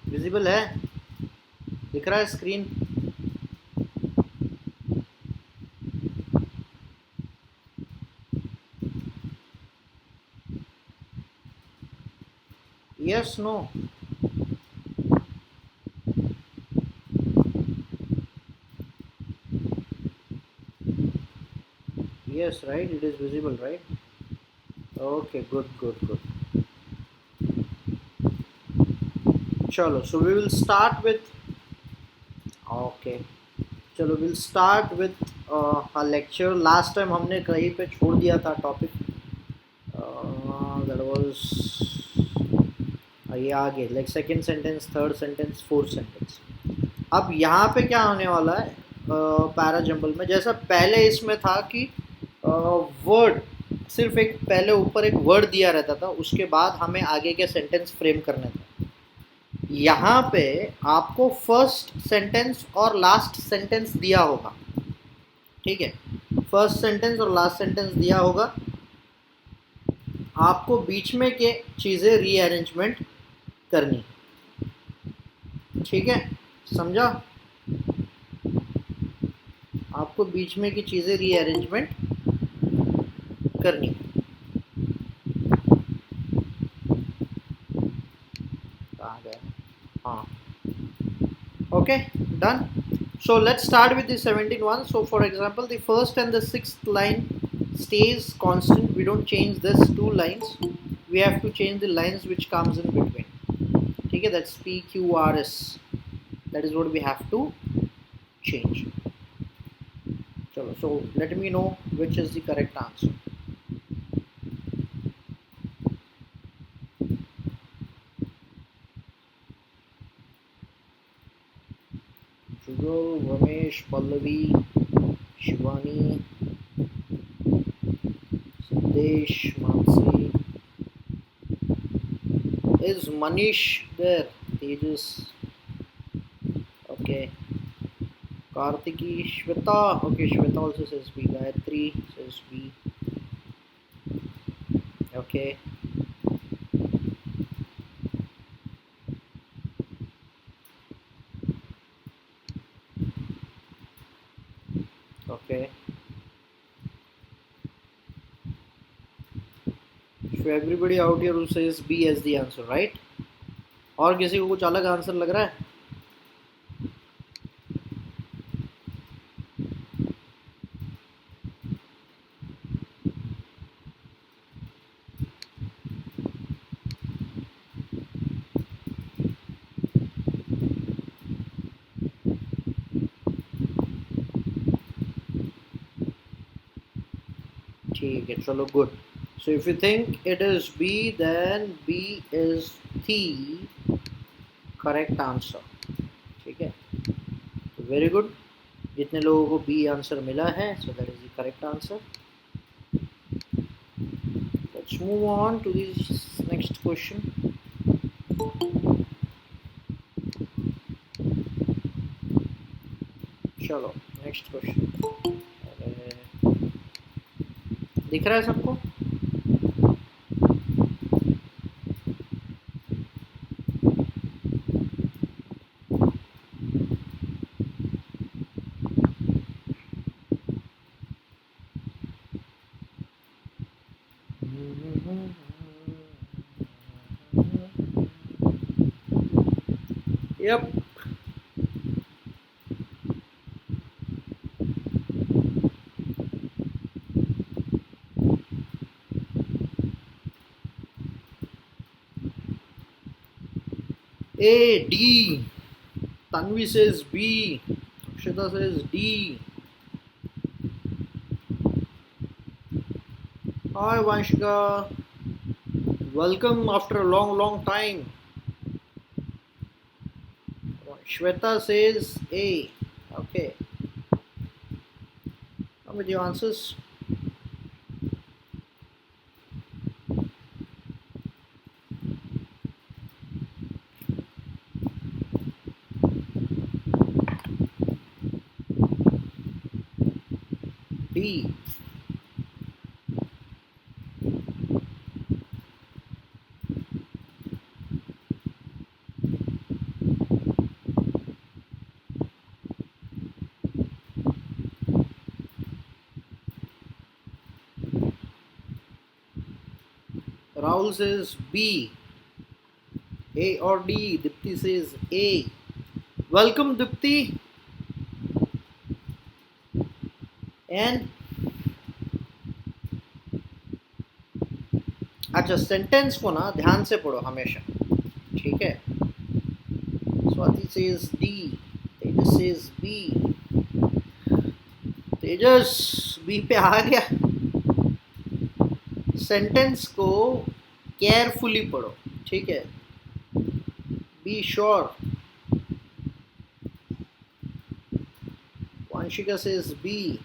Visible है, दिख रहा है screen? Yes, no? Yes, right, it is visible, right? Okay, good good good. चलो, so we will start with, okay, चलो will start with lecture. Last time हमने कहीं पे छोड़ दिया था टॉपिक, दैट वाज ये आगे, like second sentence, third sentence, fourth sentence. अब यहाँ पे क्या होने वाला है पैरा जंबल में, जैसा पहले इसमें था कि वर्ड, सिर्फ एक पहले ऊपर एक वर्ड दिया रहता था, उसके बाद हमें आगे के सेंटेंस फ्रेम करने थे। यहाँ पे आपको फर्स्ट सेंटेंस और लास्ट सेंटेंस दिया होगा, ठीक है? फर्स्ट सेंटेंस और लास्ट सेंटेंस दिया होगा, आपको बीच में के चीज़ें रीअरेंजमेंट करनी, ठीक है? समझा? आपको बीच में की चीज़ें रीअरेंजमेंट करनी। कहाँ गए? हाँ, okay, done. So let's start with the 17th one. So for example, the first and the sixth line stays constant. We don't change this two lines. We have to change the lines which comes in between. Okay, that's PQRS. That is what we have to change. Chalo, so let me know which is the correct answer. Jugal, Ramesh, Pallavi, Shivani, Sandesh, Mansi. Is Manish there? Tejas. Okay. Kartiki, Shweta. Okay, Shweta also says B. Gayatri says B. Okay. Okay. So everybody out here who says B as the answer, right? और किसी को कुछ अलग answer लग रहा है? ठीक है, चलो, good. So if you think it is B, then B is the correct answer. ठीक है, so very good. जितने लोगों को B आंसर मिला है, so that is the correct answer. Let's move on to the next question. चलो, next question. दिख रहा है सबको? Yep. A, D. Tanvi says B. Akshita says D. Hi Vanshika. Welcome after a long time. Shweta says A. Okay. Come with your answers. D. Rahul says B. A or D? Dipti says A. Welcome Dipti. And अच्छा, sentence को ना ध्यान से पढ़ो हमेशा, ठीक है? Swati says D. तेजस says B. तेजस B पे आ गया। सेंटेंस को केयरफुली पढ़ो, ठीक है? Be sure. Vanshika says B.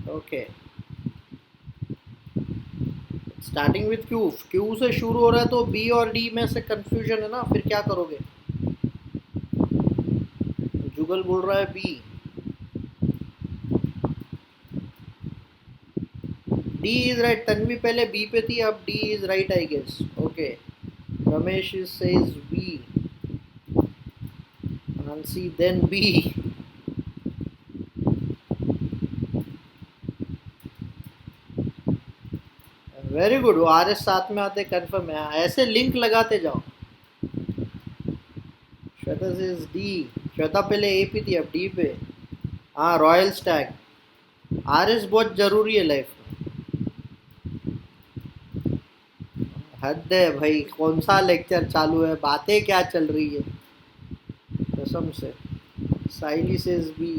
Okay, starting with Q. Q से शुरू हो रहा है तो बी और डी में से कंफ्यूजन है ना, फिर क्या करोगे? जुगल बोल रहा है B. D is right. Tanvi पहले बी पे थी, अब D is right I guess. Okay, Ramesh says B, Nancy then B. Very good, वो आर एस साथ में आते कंफर्म है। ऐसे लिंक लगाते जाओ। Shweta says D. श्वेता पहले ए पे थी, अब डी पे। हाँ, रॉयल स्टैग। आर एस बहुत जरूरी है लाइफ में। हद है भाई, कौन सा लेक्चर चालू है, बातें क्या चल रही है कसम से। साइली सेज बी।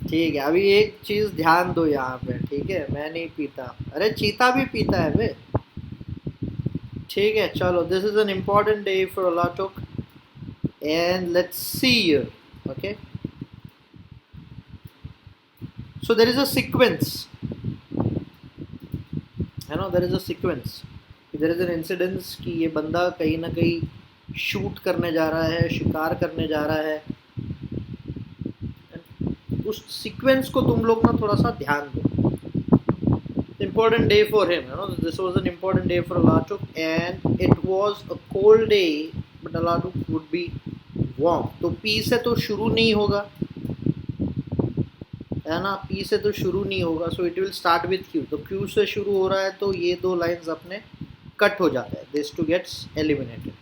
ठीक है, अभी एक चीज ध्यान दो यहाँ पे, ठीक है? मैं नहीं पीता, अरे चीता भी पीता है बे। ठीक है, चलो, this is an important day for अलाटुक and let's see here, okay? So there is a sequence, है ना? There is a sequence, there is an incidence कि ये बंदा कहीं ना कहीं शूट करने जा रहा है, शिकार करने जा रहा है। उस सीक्वेंस को तुम लोग ना थोड़ा सा ध्यान दो। Important day for him, you know. This was an important day for Alatuk, and it was a cold day, but Alatuk would be warm. तो P से तो शुरू नहीं होगा, है ना? P से तो शुरू नहीं होगा, so it will start with Q. तो Q से शुरू हो रहा है तो ये दो लाइंस अपने कट हो जाते हैं. This two gets eliminated.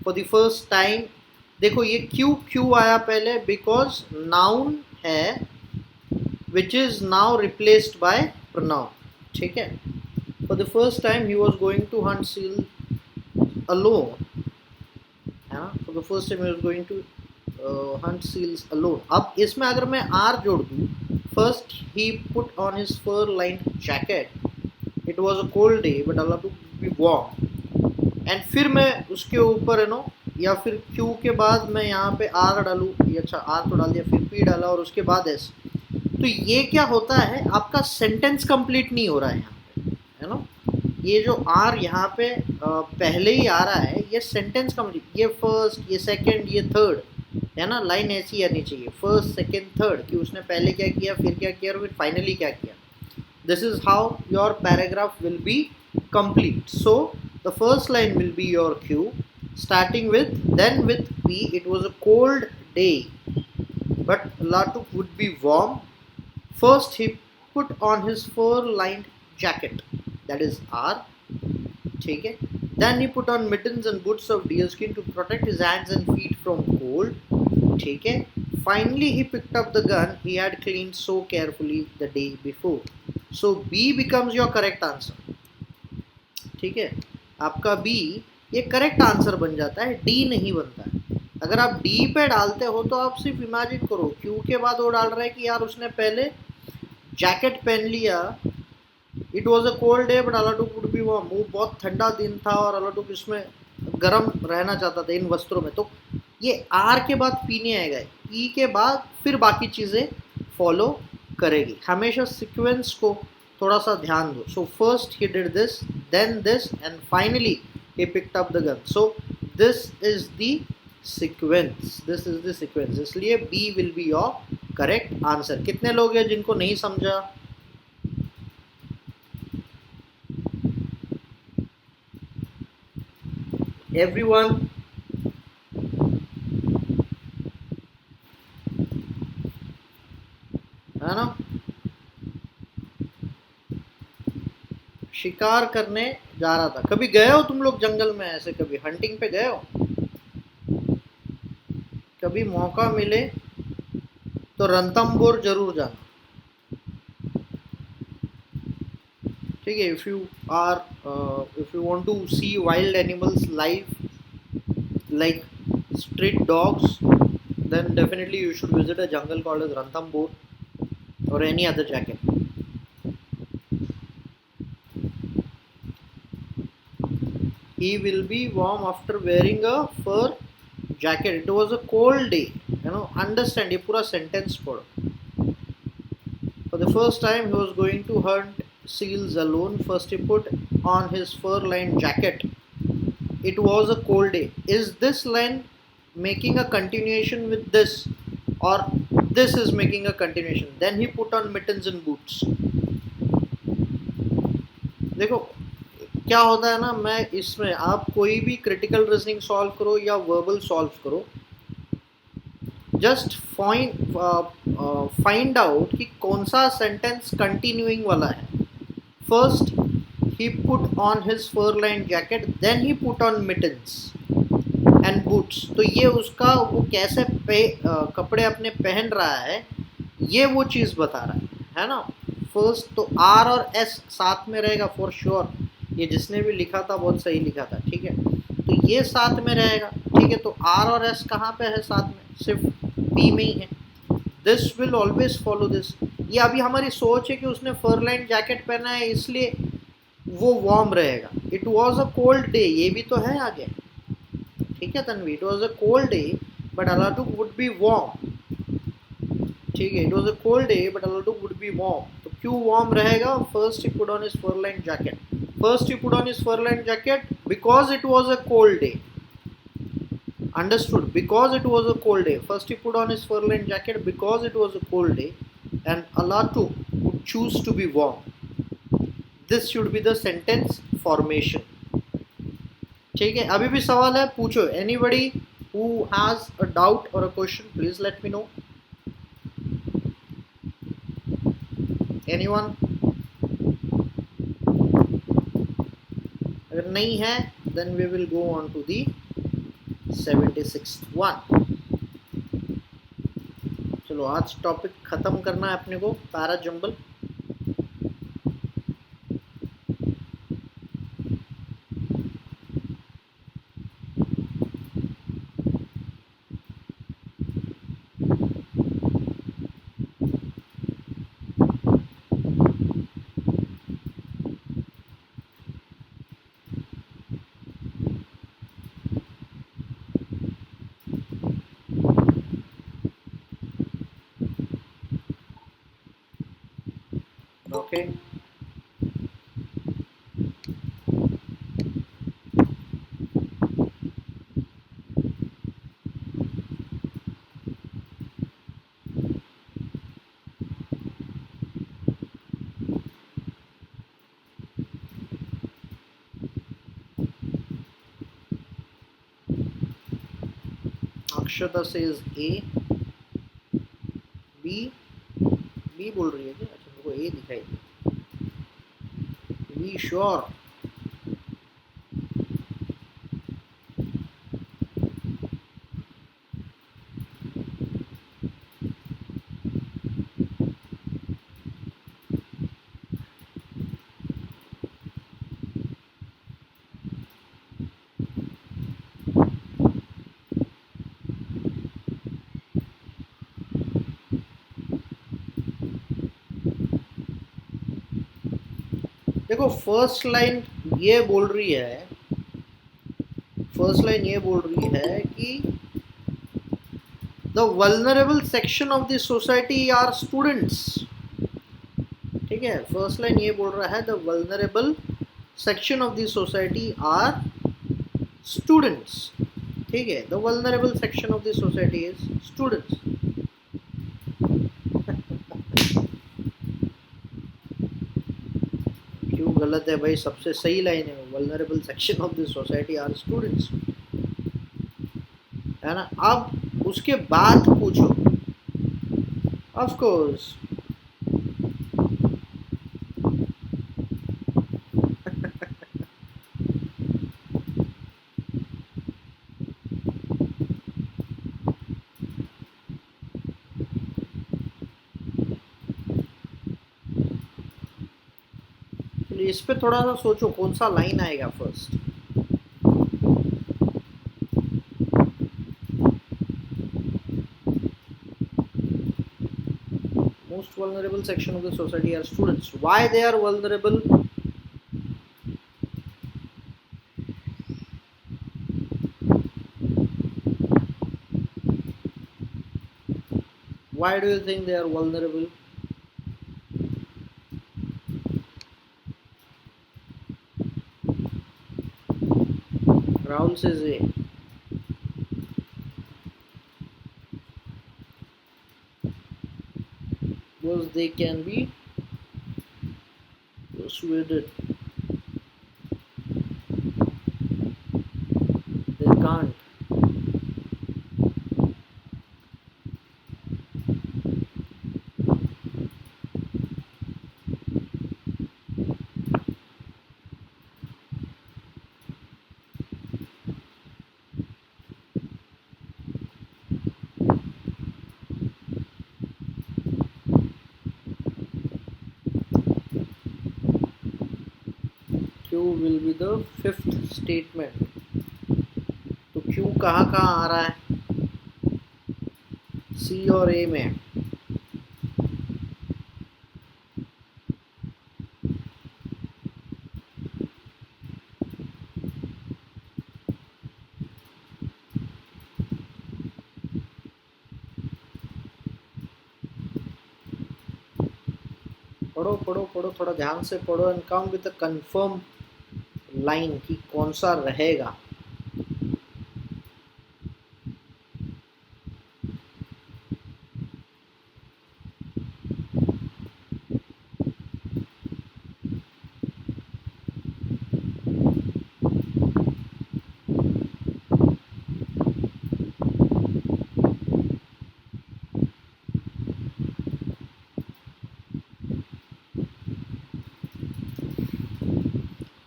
For the first time, देखो ये Q आया पहले because noun है which is now replaced by pronoun. ठीक है? For the first time he was going to hunt seal alone, है ना? For the first time he was going to hunt seals alone. अब इसमें अगर मैं R जोड़ दूँ, first he put on his fur-lined jacket. It was a cold day, but allowed to be warm. And फिर मैं उसके ऊपर, है ना, या फिर Q के बाद मैं यहाँ पे R डालूँ, अच्छा R तो डाल दिया, फिर P डाला और उसके बाद S, तो ये क्या होता है, आपका सेंटेंस कंप्लीट नहीं हो रहा है यहाँ पे, है ना? ये जो आर यहाँ पे पहले ही आ रहा है, ये सेंटेंस कंप्लीट, ये फर्स्ट, ये सेकंड, ये थर्ड, है ना? लाइन ऐसी आनी चाहिए, फर्स्ट सेकंड थर्ड, कि उसने पहले क्या किया, फिर क्या किया और फिर फाइनली क्या किया। This is how your paragraph will be complete. So the first line will be your Q, starting with, then with P. It was a cold day but Latuk would be warm. First he put on his fur-lined jacket, that is R, ठीक है? Then he put on mittens and boots of deerskin to protect his hands and feet from cold, ठीक है? Finally he picked up the gun he had cleaned so carefully the day before. So B becomes your correct answer, ठीक है? आपका B ये correct answer बन जाता है, D नहीं बनता है. अगर आप डी पे डालते हो तो आप सिर्फ इमेजिन करो, क्यू के बाद वो डाल रहा है कि यार उसने पहले जैकेट पहन लिया, it was a cold day but अलाटुक वुड बी वार्म, वो बहुत ठंडा दिन था और अलाटुक इसमें गर्म रहना चाहता था इन वस्त्रों में. तो ये आर के बाद पी नहीं आएगा, ई के बाद फिर बाकी चीज़ें फॉलो करेगी. हमेशा सिक्वेंस को थोड़ा सा ध्यान दो. So first he did this, then this, and finally he picked up the gun. So this is the sequence, this is the sequence, इसलिए B will be your correct answer. कितने लोग हैं जिनको नहीं समझा? Everyone? शिकार करने जा रहा था। कभी गए हो तुम लोग जंगल में, ऐसे कभी हंटिंग पे गए हो? कभी मौका मिले तो रणथंभौर जरूर जाना, ठीक है। If you want to see wild animals live like street dogs, then definitely you should visit a jungle called as Ranthambore or any other jacket. He will be warm after wearing a fur jacket. It was a cold day. Understand, ये पूरा sentence पढ़ो. For the first time, he was going to hunt seals alone. First, he put on his fur-lined jacket. It was a cold day. Is this line making a continuation with this, or this is making a continuation? Then he put on mittens and boots. देखो क्या होता है ना, मैं इसमें आप कोई भी क्रिटिकल रीजनिंग सॉल्व करो या वर्बल सॉल्व करो, जस्ट फाइंड आउट कि कौन सा सेंटेंस कंटिन्यूइंग वाला है. First he put on his fur-lined jacket, then he put on mittens and boots. तो ये उसका वो कैसे कपड़े अपने पहन रहा है, ये वो चीज़ बता रहा है ना. फर्स्ट तो R और S साथ में रहेगा फॉर श्योर. ये जिसने भी लिखा था बहुत सही लिखा था, ठीक है. तो ये साथ में रहेगा, ठीक है. तो R और S कहाँ पे है साथ में? सिर्फ P में ही है. This will always follow this. ये अभी हमारी सोच है कि उसने फर-लाइन्ड जैकेट पहना है इसलिए वो वार्म रहेगा. It was a cold day, ये भी तो है आगे, ठीक है Tanvi. It was a cold day but अलाटुक वुड बी वार्म, ठीक है. It was a cold day but अलाटुक वुड बी वार्म. तो क्यों वार्म रहेगा? फर्स्ट ही put on his fur-lined jacket. First ही put on his fur-lined jacket because it was a cold day. Understood? Because it was a cold day. First he put on his fur-lined jacket because it was a cold day, and Alatuk would choose to be warm. This should be the sentence formation. ठीक है. अभी भी सवाल है, पूछो. Anybody who has a doubt or a question, please let me know. Anyone? अगर नहीं है, then we will go on to the 76th one. चलो आज टॉपिक खत्म करना है अपने को, para jumble. Okay. Akshata says A. B बोल रही है क्या? अच्छा मेरे को A दिखाई दे. Be sure. देखो फर्स्ट लाइन ये बोल रही है, कि the vulnerable section of the society are students. ठीक है. फर्स्ट लाइन ये बोल रहा है the vulnerable section of the society are students. ठीक है. The vulnerable section of the society is students. गलत है भाई, सबसे सही लाइन है vulnerable section of the society are students, है ना. अब उसके बाद पूछो, ऑफ कोर्स इस पे थोड़ा सा सोचो कौन सा लाइन आएगा first. Most vulnerable section of the society are students. Why they are vulnerable? Why do you think they are vulnerable? Rahul says A. Because they can be persuaded. They can't. Q will be the fifth statement. तो Q कहाँ कहाँ आ रहा है? C और A में. पढ़ो पढ़ो पढ़ो, थोड़ा ध्यान से पढ़ो and come with a confirm line कि कौन सा रहेगा.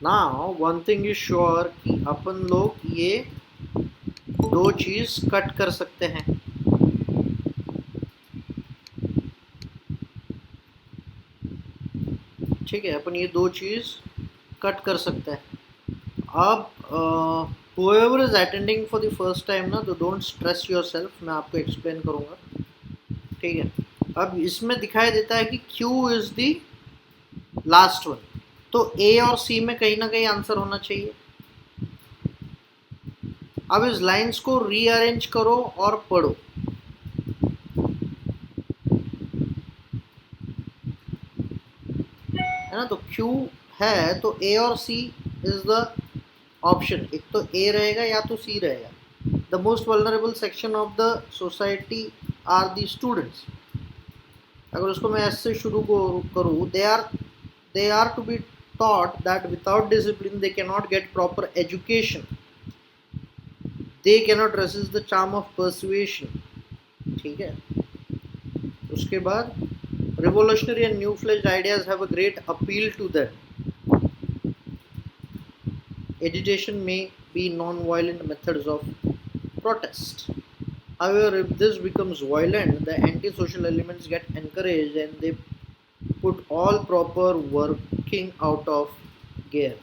Now one thing is sure कि अपन लोग ये दो चीज कट कर सकते हैं. ठीक है, अपन ये दो चीज कट कर सकते हैं. अब whoever is attending for the first time ना, तो डोंट स्ट्रेस योरसेल्फ, मैं आपको एक्सप्लेन करूंगा. ठीक है, अब इसमें दिखाई देता है कि Q is the last one, तो A और C में कहीं ना कहीं आंसर होना चाहिए. अब इस लाइंस को रीअरेंज करो और पढ़ो. है ना, तो Q है तो A और C इज द ऑप्शन. एक तो A रहेगा या तो C रहेगा. The most vulnerable section of the society are the students. अगर उसको मैं ऐसे शुरू करूँ, they are to be taught that without discipline they cannot get proper education. They cannot resist the charm of persuasion. ठीक है, उसके बाद revolutionary and new fledged ideas have a great appeal to them. Agitation may be non-violent methods of protest. However, if this becomes violent, the anti-social elements get encouraged and they put all proper working out of gear.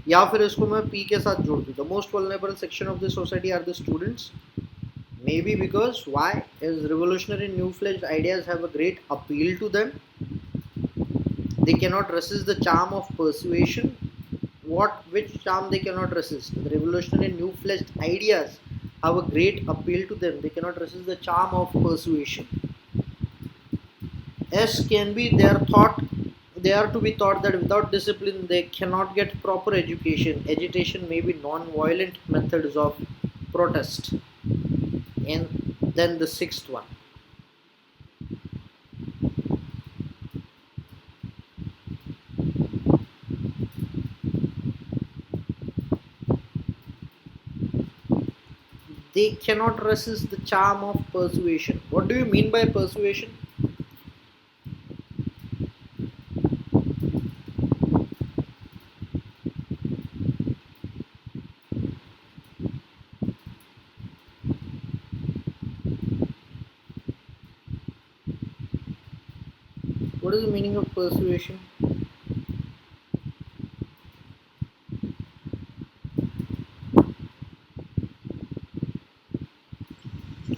या फिर इसको मैं P के साथ जोड़ दूँ. The most vulnerable section of the society are the students. Maybe because why is revolutionary new fledged ideas have a great appeal to them. They cannot resist the charm of persuasion. Which charm they cannot resist? The revolutionary new fledged ideas have a great appeal to them. They cannot resist the charm of persuasion. S can be they are to be taught that without discipline they cannot get proper education. Agitation may be non-violent methods of protest. And then the sixth one. They cannot resist the charm of persuasion. What do you mean by persuasion? What is the meaning of persuasion?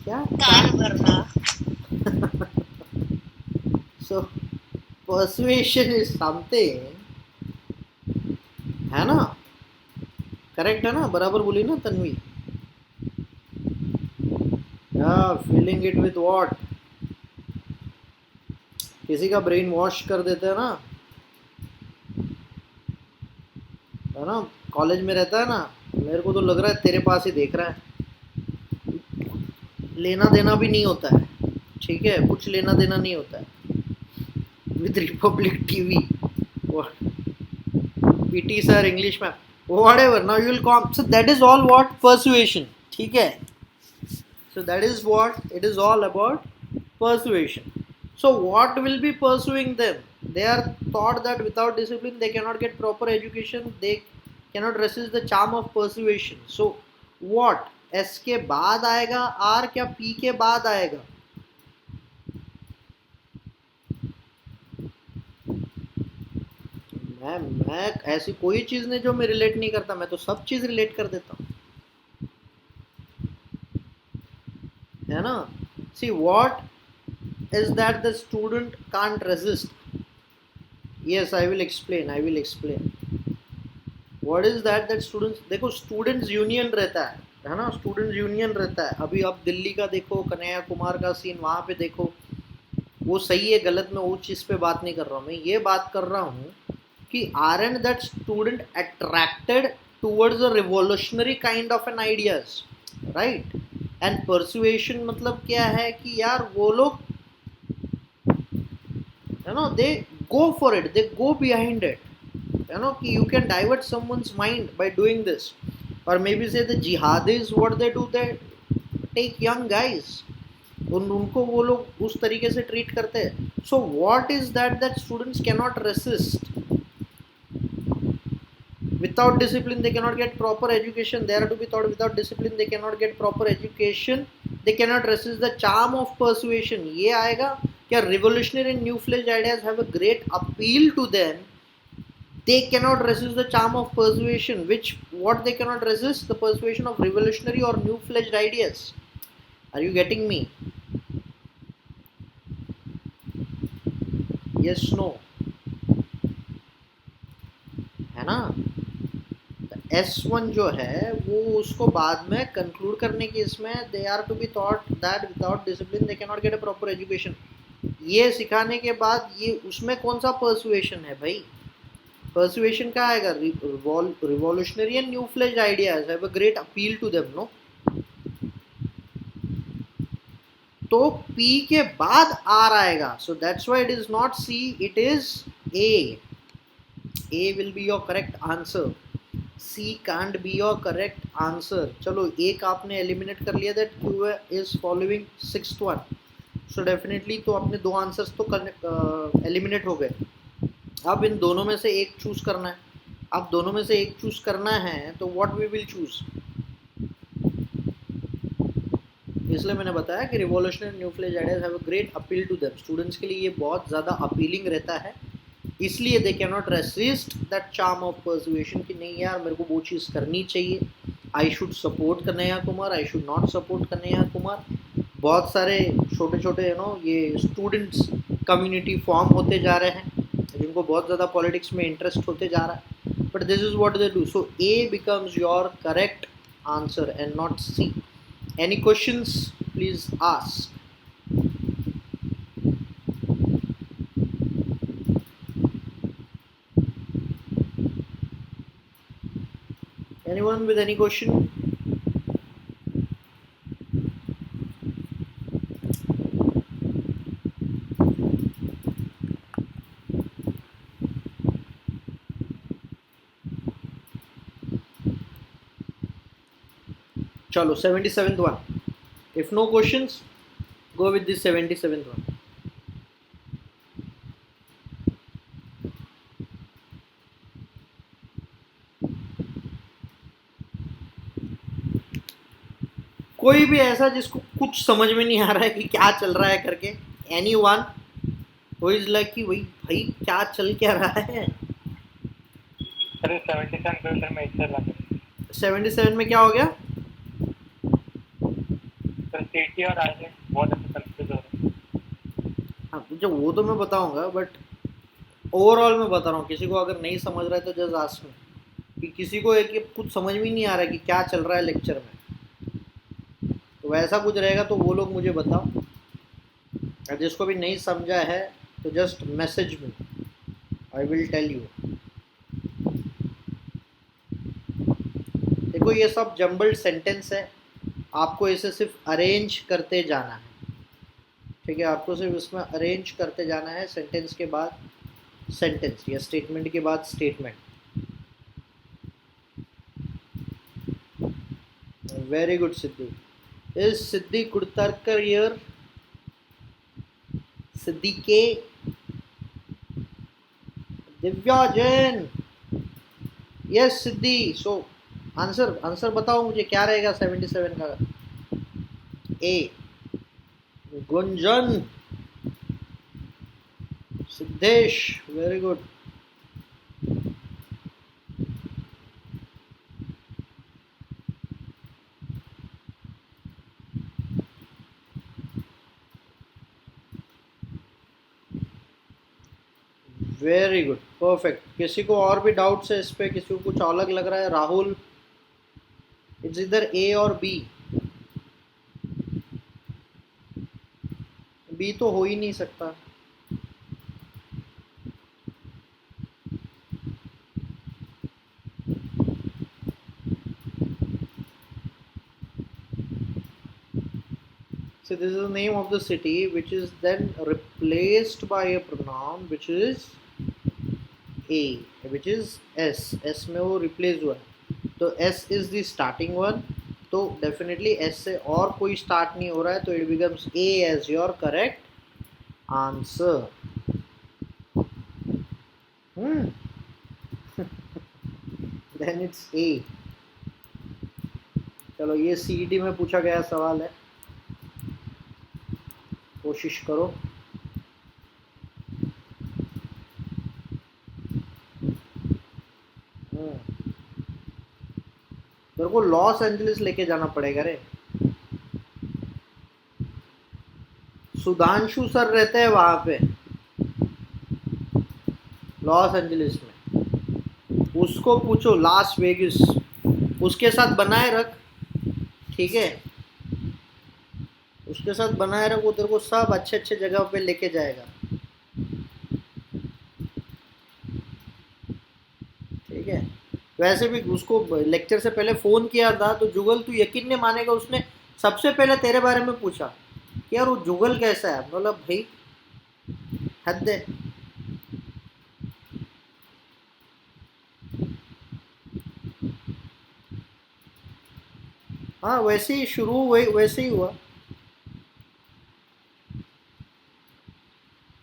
क्या कान भरना. So persuasion is something, है ना? Correct है ना? बराबर बोली ना Tanvi? Filling it with what? किसी का ब्रेन वॉश कर देते हैं ना, है ना? कॉलेज में रहता है ना, मेरे को तो लग रहा है तेरे पास ही देख रहा है, लेना देना भी नहीं होता है, ठीक है? कुछ लेना देना नहीं होता है with Republic TV, PT sir, English ma'am, whatever. Now you will come. So that is all what persuasion. ठीक है? So that is what it is all about, persuasion. So what will be pursuing them? They are taught that without discipline they cannot get proper education. They cannot resist the charm of persuasion. So what? S के बाद आएगा R क्या P के बाद आएगा? मैं ऐसी कोई चीज नहीं जो मैं रिलेट नहीं करता, मैं तो सब चीज रिलेट कर देता हूँ, है ना? See what is that the student can't resist. Yes, I will explain, I will explain. What is that students, देखो स्टूडेंट्स यूनियन रहता है ना? स्टूडेंट्स यूनियन रहता है. अभी आप दिल्ली का देखो, कन्हैया कुमार का सीन, वहाँ पे देखो, वो सही है गलत, मैं उस चीज़ पे बात नहीं कर रहा हूँ. मैं ये बात कर रहा हूँ कि R and that student attracted towards a revolutionary kind of an ideas, right? And persuasion मतलब क्या है कि यार वो लोग, you know, they go for it, they go behind it, you know, you can divert someone's mind by doing this. Or maybe say the jihadis, what they do, they take young guys, उनको वो लोग उस तरीके से treat करते हैं. So what is that students cannot resist. Without discipline they cannot get proper education. They are to be taught without discipline they cannot get proper education. They cannot resist the charm of persuasion. ये आएगा क्या? Revolutionary and new fledged ideas have a great appeal to them. They cannot resist the charm of persuasion. Which, what they cannot resist? The persuasion of revolutionary or new fledged ideas. Are you getting me? Yes, no, है ना? S1 जो है वो उसको बाद में conclude करने की, इसमें they are to be thought that without discipline they can not get a proper education. ये सिखाने के बाद ये उसमें कौन सा परसुएशन है भाई? परसुएशन क्या आएगा? Revolutionary and new fledged ideas have a great appeal to them, no? तो P के बाद R आएगा. So that's why it is not C, it is A. A will be your correct answer. C can't be your correct answer. चलो एक आपने eliminate कर लिया, that Q is following sixth one. So definitely तो अपने दो answers तो eliminate हो गए. अब इन दोनों में से एक चूज करना है. अब दोनों में से एक चूज करना है तो व्हाट वी विल चूज. इसलिए मैंने बताया कि revolutionary new fledged ideas have a great appeal to them. Students के लिए ये बहुत ज़्यादा अपीलिंग रहता है, इसलिए they can not resist that charm of persuasion कि नहीं यार मेरे को वो चीज़ करनी चाहिए. I should support Kanhaiya Kumar, I should not support Kanhaiya Kumar. बहुत सारे छोटे छोटे ये स्टूडेंट्स कम्युनिटी फॉर्म होते जा रहे हैं जिनको बहुत ज़्यादा पॉलिटिक्स में इंटरेस्ट होते जा रहा है. But this is what they do. So A becomes your correct answer and not C. Any questions please ask. Anyone with any question? Chalo, 77th one. If no questions, go with this 77th one. कोई भी ऐसा जिसको कुछ समझ में नहीं आ रहा है कि क्या चल रहा है करके. Any one? वो इज लाइक कि वही भाई क्या चल क्या रहा है। अरे 77 पे फिर मैं इससे लगा 77 में क्या हो गया? फिर सिटी और आइलैंड बहुत ऐसे कंफ्यूज हो रहे हैं। हाँ मुझे वो तो मैं बताऊंगा, बट ओवरऑल मैं बता रहा हूँ, किसी को अगर नहीं समझ रहा है तो जस्ट आस्क मी। कि किसी को एक कुछ समझ में नहीं आ रहा है कि क्या चल रहा है लेक्चर में, तो वैसा कुछ रहेगा तो वो लोग मुझे बताओ। और जिसको भी नहीं समझा है तो just message me, I will tell you. देखो ये सब जम्बल्ड सेंटेंस है, आपको इसे सिर्फ अरेंज करते जाना है। ठीक है, आपको सिर्फ इसमें अरेंज करते जाना है, सेंटेंस के बाद सेंटेंस या स्टेटमेंट के बाद statement. Very good Siddhi. Is Siddhi Kudtarkar here? Siddhi K? Divya Jain? Yes Siddhi. So answer answer बताओ मुझे, क्या रहेगा 77 का? ए Gunjan. Siddhesh, very good. Very good, perfect. किसी को और भी डाउट्स है इस पे? किसी को कुछ अलग लग रहा है? राहुल, इट्स इधर ए और बी। बी तो हो ही नहीं सकता। So this is the name of the city which is then replaced by a pronoun which is a, which is s। s में वो replace हुआ है, तो s is the starting one, तो definitely s से और कोई start नहीं हो रहा है, तो it becomes a as your correct answer। hmm then it's a। चलो ये सीईटी में पूछा गया सवाल है, कोशिश करो। मेरे को लॉस एंजलिस लेके जाना पड़ेगा रे। सुधांशु सर रहते हैं वहां पे लॉस एंजलिस में, उसको पूछो लास वेगिस, उसके साथ बनाए रख। ठीक है, उसके साथ बनाए रख, वो तेरे को सब अच्छे अच्छे जगह पे लेके जाएगा। ठीक है, वैसे भी उसको लेक्चर से पहले फ़ोन किया था तो जुगल, तू यकीन नहीं मानेगा, उसने सबसे पहले तेरे बारे में पूछा कि यार वो जुगल कैसा है। बोला भाई हद है। हाँ वैसे ही शुरू हुए, वैसे ही हुआ।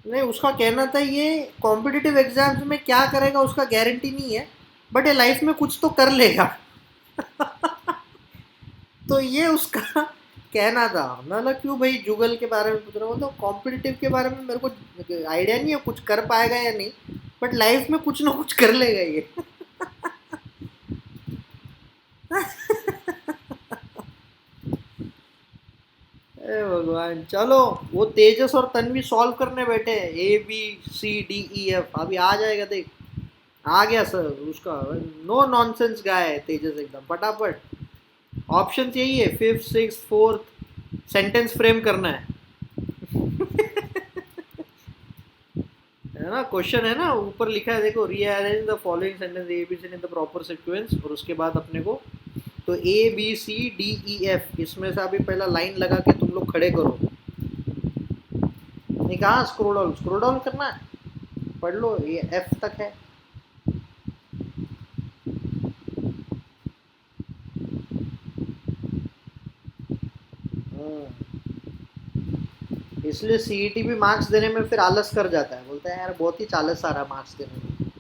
नहीं, उसका कहना था ये कॉम्पिटिटिव एग्जाम्स में क्या करेगा उसका गारंटी नहीं है, बट ये लाइफ में कुछ तो कर लेगा। तो ये उसका कहना था। मैं बोला क्यों भाई जुगल के बारे में पूछ रहा हूँ? तो कॉम्पिटिटिव के बारे में मेरे को आइडिया नहीं है कुछ कर पाएगा या नहीं, बट लाइफ में कुछ ना कुछ कर लेगा ये। ए भगवान। चलो, वो तेजस और तन्वी सॉल्व करने बैठे हैं, ABCDEF, अभी आ जाएगा देख। आ गया सर उसका। नो नॉनसेंस गाय है तेजस, एकदम फटाफट। ऑप्शन यही है, fifth six fourth sentence frame करना है। है ना, क्वेश्चन है ना, ऊपर लिखा है देखो, rearrange the following sentence A B C in the proper sequence, और उसके बाद अपने को तो ABCDEF, इसमें से अभी पहला लाइन लगा के तुम लोग खड़े करो। नहीं, कहाँ स्क्रोल डाउन करना है, पढ़ लो, ये F तक है। इसलिए सीईटी भी मार्क्स देने में फिर आलस कर जाता है, बोलता है यार बहुत ही आलस आ रहा है मार्क्स देने में,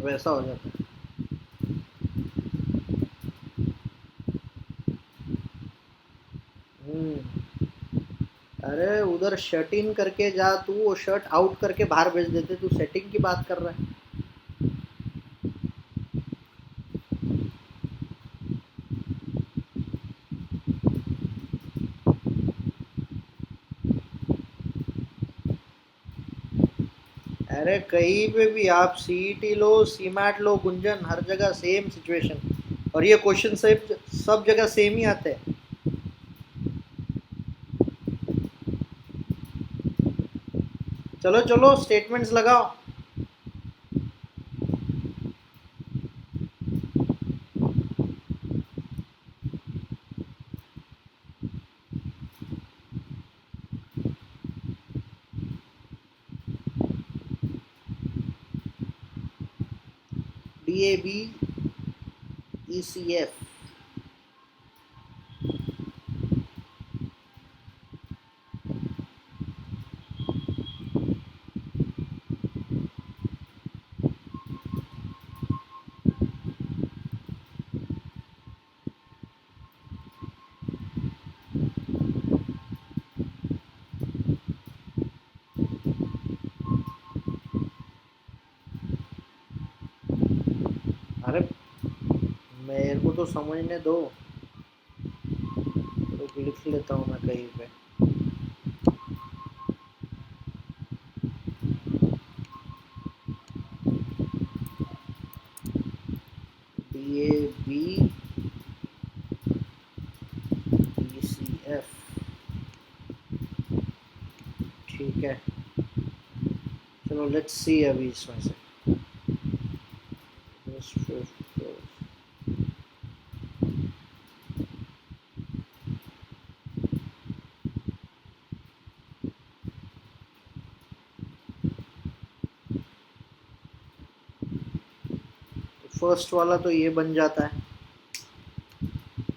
वैसा हो जाता है। हम्म अरे उधर शर्ट इन करके जा तू, वो शर्ट आउट करके बाहर भेज देते, तू सेटिंग की बात कर रहा है। अरे कहीं पे भी आप सीईटी लो, सीमैट लो, गुंजन, हर जगह सेम सिचुएशन, और ये क्वेश्चन सब जगह सेम ही आते हैं। चलो चलो स्टेटमेंट्स लगाओ। DAB ECF। अरे मेरे को तो समझने दो, तो लिख लेता हूँ मैं कहीं पे। DAB ECF, ठीक है। चलो लेट्स सी अभी इसमें से। फर्स्ट वाला तो ये बन जाता है,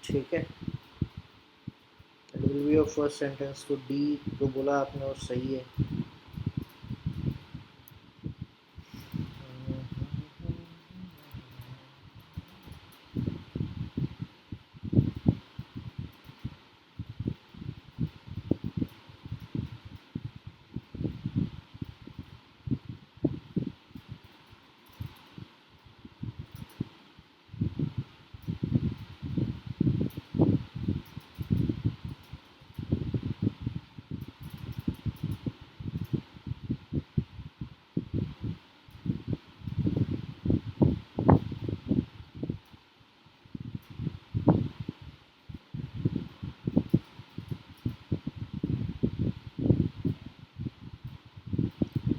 ठीक है। It will be your first sentence. तो डी जो बोला आपने वो सही है।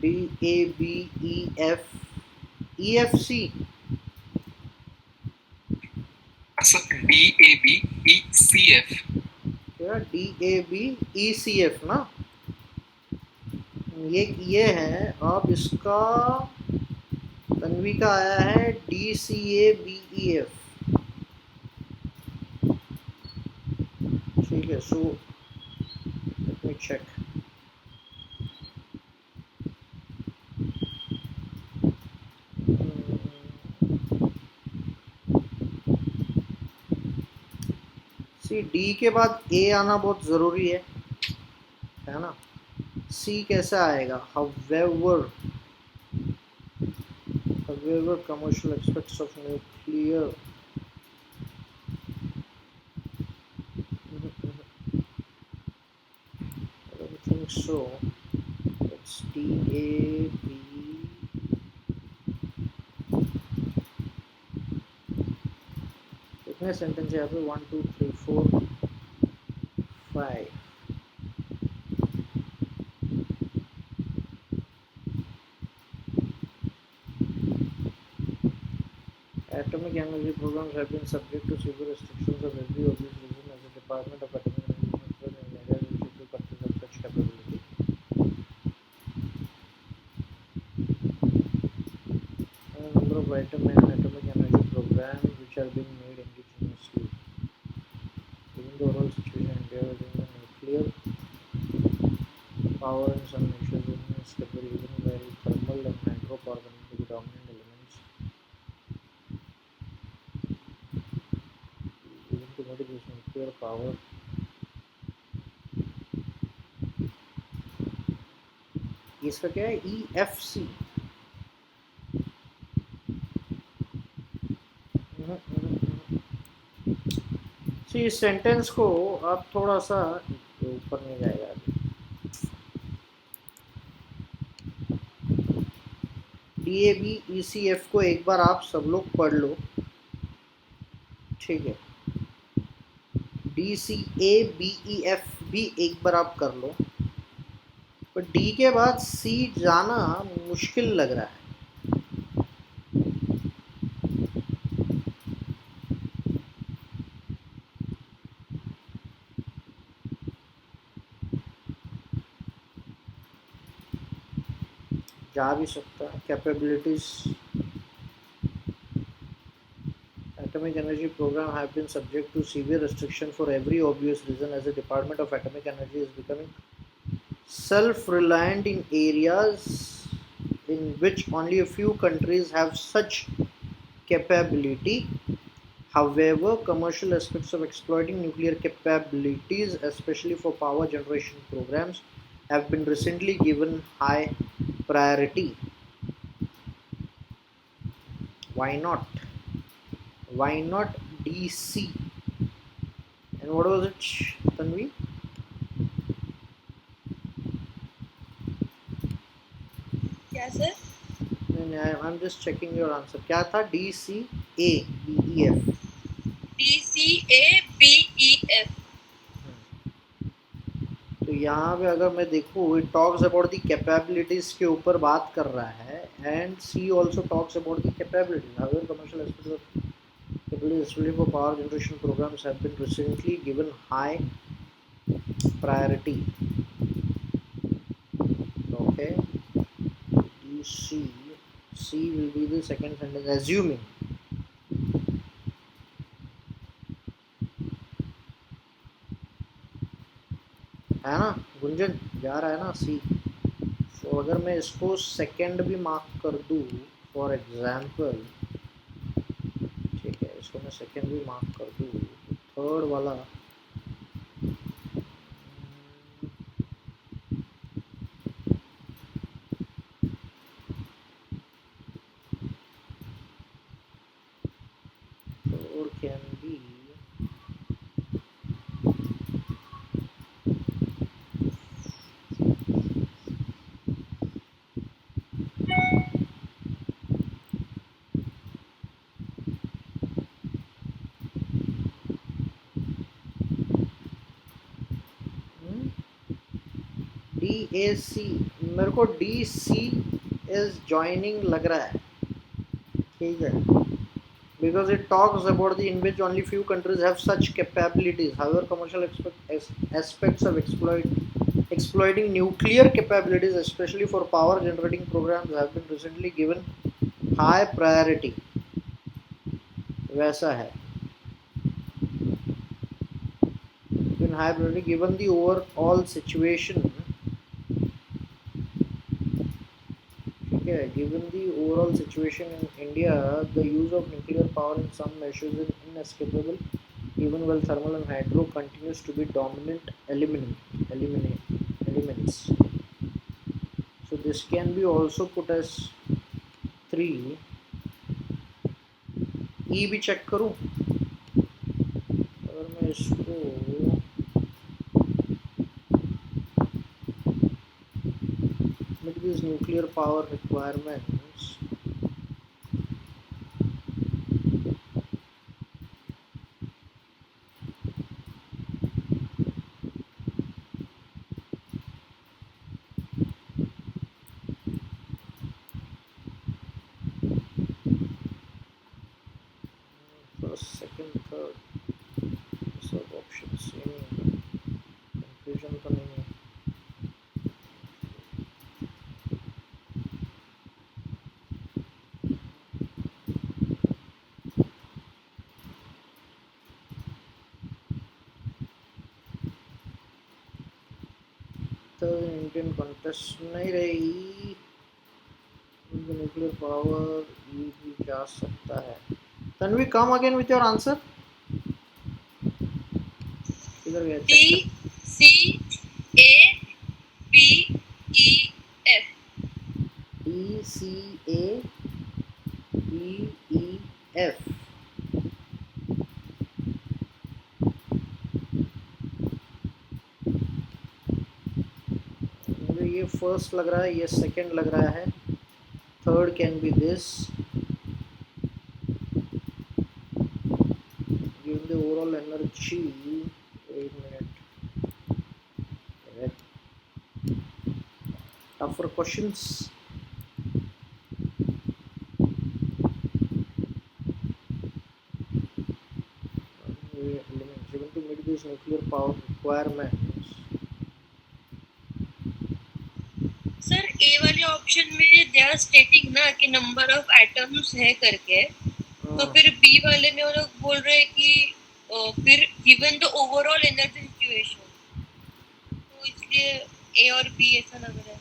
DABEFEFC। असं DABECF। क्या DABECF ना, ये है। अब इसका तन्वी का आया है DCABEF, ठीक है। So let me check. C D के बाद ए आना बहुत ज़रूरी है ना। सी कैसे आएगा? However commercial aspects of nuclear, I don't think so. It's DAB। कितने सेंटेंस है यहाँ पे? 1 2 3 4 5। Atomic energy programs have been subject to severe restrictions of every obvious reason as a department of atomic energy management and India will to purchase of such capability. A number of atomic energy programs which are being made indigenously. Given the overall situation in India within the nuclear power and some nations is stable, even while thermal and hydropower continue to be dominant elements, even to mitigate nuclear power इसका क्या है EFC। इस sentence को आप थोड़ा सा ऊपर नहीं जाएगा DABECF को एक बार आप सब लोग पढ़ लो, ठीक है। DCABEF भी एक बार आप कर लो, पर D के बाद C जाना मुश्किल लग रहा है। जा भी सकता है। Capabilities atomic energy program have been subject to severe restriction for every obvious reason, as the Department of Atomic Energy is becoming self-reliant in areas in which only a few countries have such capability. However, commercial aspects of exploiting nuclear capabilities, especially for power generation programs, have been recently given high priority. Why not? Why not DC? And what was it, Tanvi? क्या sir? I'm just checking your answer. क्या था? DCABEF. DCABEF. तो यहाँ पे अगर मैं देखूँ, it talks about the capabilities के ऊपर बात कर रहा है, and C also talks about the capabilities. However, commercial aspects of capabilities, especially for power generation programs, have been recently given high priority. Okay, DC. C will be the second sentence, assuming. है ना गुंजन, जा रहा है ना C। तो अगर मैं इसको सेकंड भी मार्क कर दूँ फॉर एग्जांपल, ठीक है, इसको मैं सेकंड भी मार्क कर दूँ, थर्ड वाला or can be DAC। मेरे को DC is joining लग रहा है, ठीक है, because it talks about the in which only few countries have such capabilities. However, commercial aspects of exploiting nuclear capabilities, especially for power generating programs, have been recently given high priority. वैसा है, given high priority given the overall situation. Given the overall situation in India, the use of nuclear power in some measures is inescapable, even while thermal and hydro continues to be dominant elements. So this can be also put as 3. E भी check करूँ, अगर मैं इसको meet these nuclear power requirements, first, second, third, सब option same ही, confusion तो नहीं है। तो इंडियन कॉन्टेस्ट नहीं रही, न्यूक्लियर पावर ये भी जा सकता है। Tanvi, come again with your answer. किधर गया? DCABEF. CABEF. मुझे ये फर्स्ट लग रहा है, ये सेकंड लग रहा है, third can be this. Given the overall energy, wait a minute. Tougher questions. Elements given to meet these nuclear power requirements. Sir A वाले ऑप्शन में दे आर स्टेटिंग ना कि नंबर ऑफ एटम्स है करके, तो फिर बी वाले में वो लोग बोल रहे हैं कि फिर given the overall energy situation, तो इसलिए ए और बी ऐसा लग रहा है.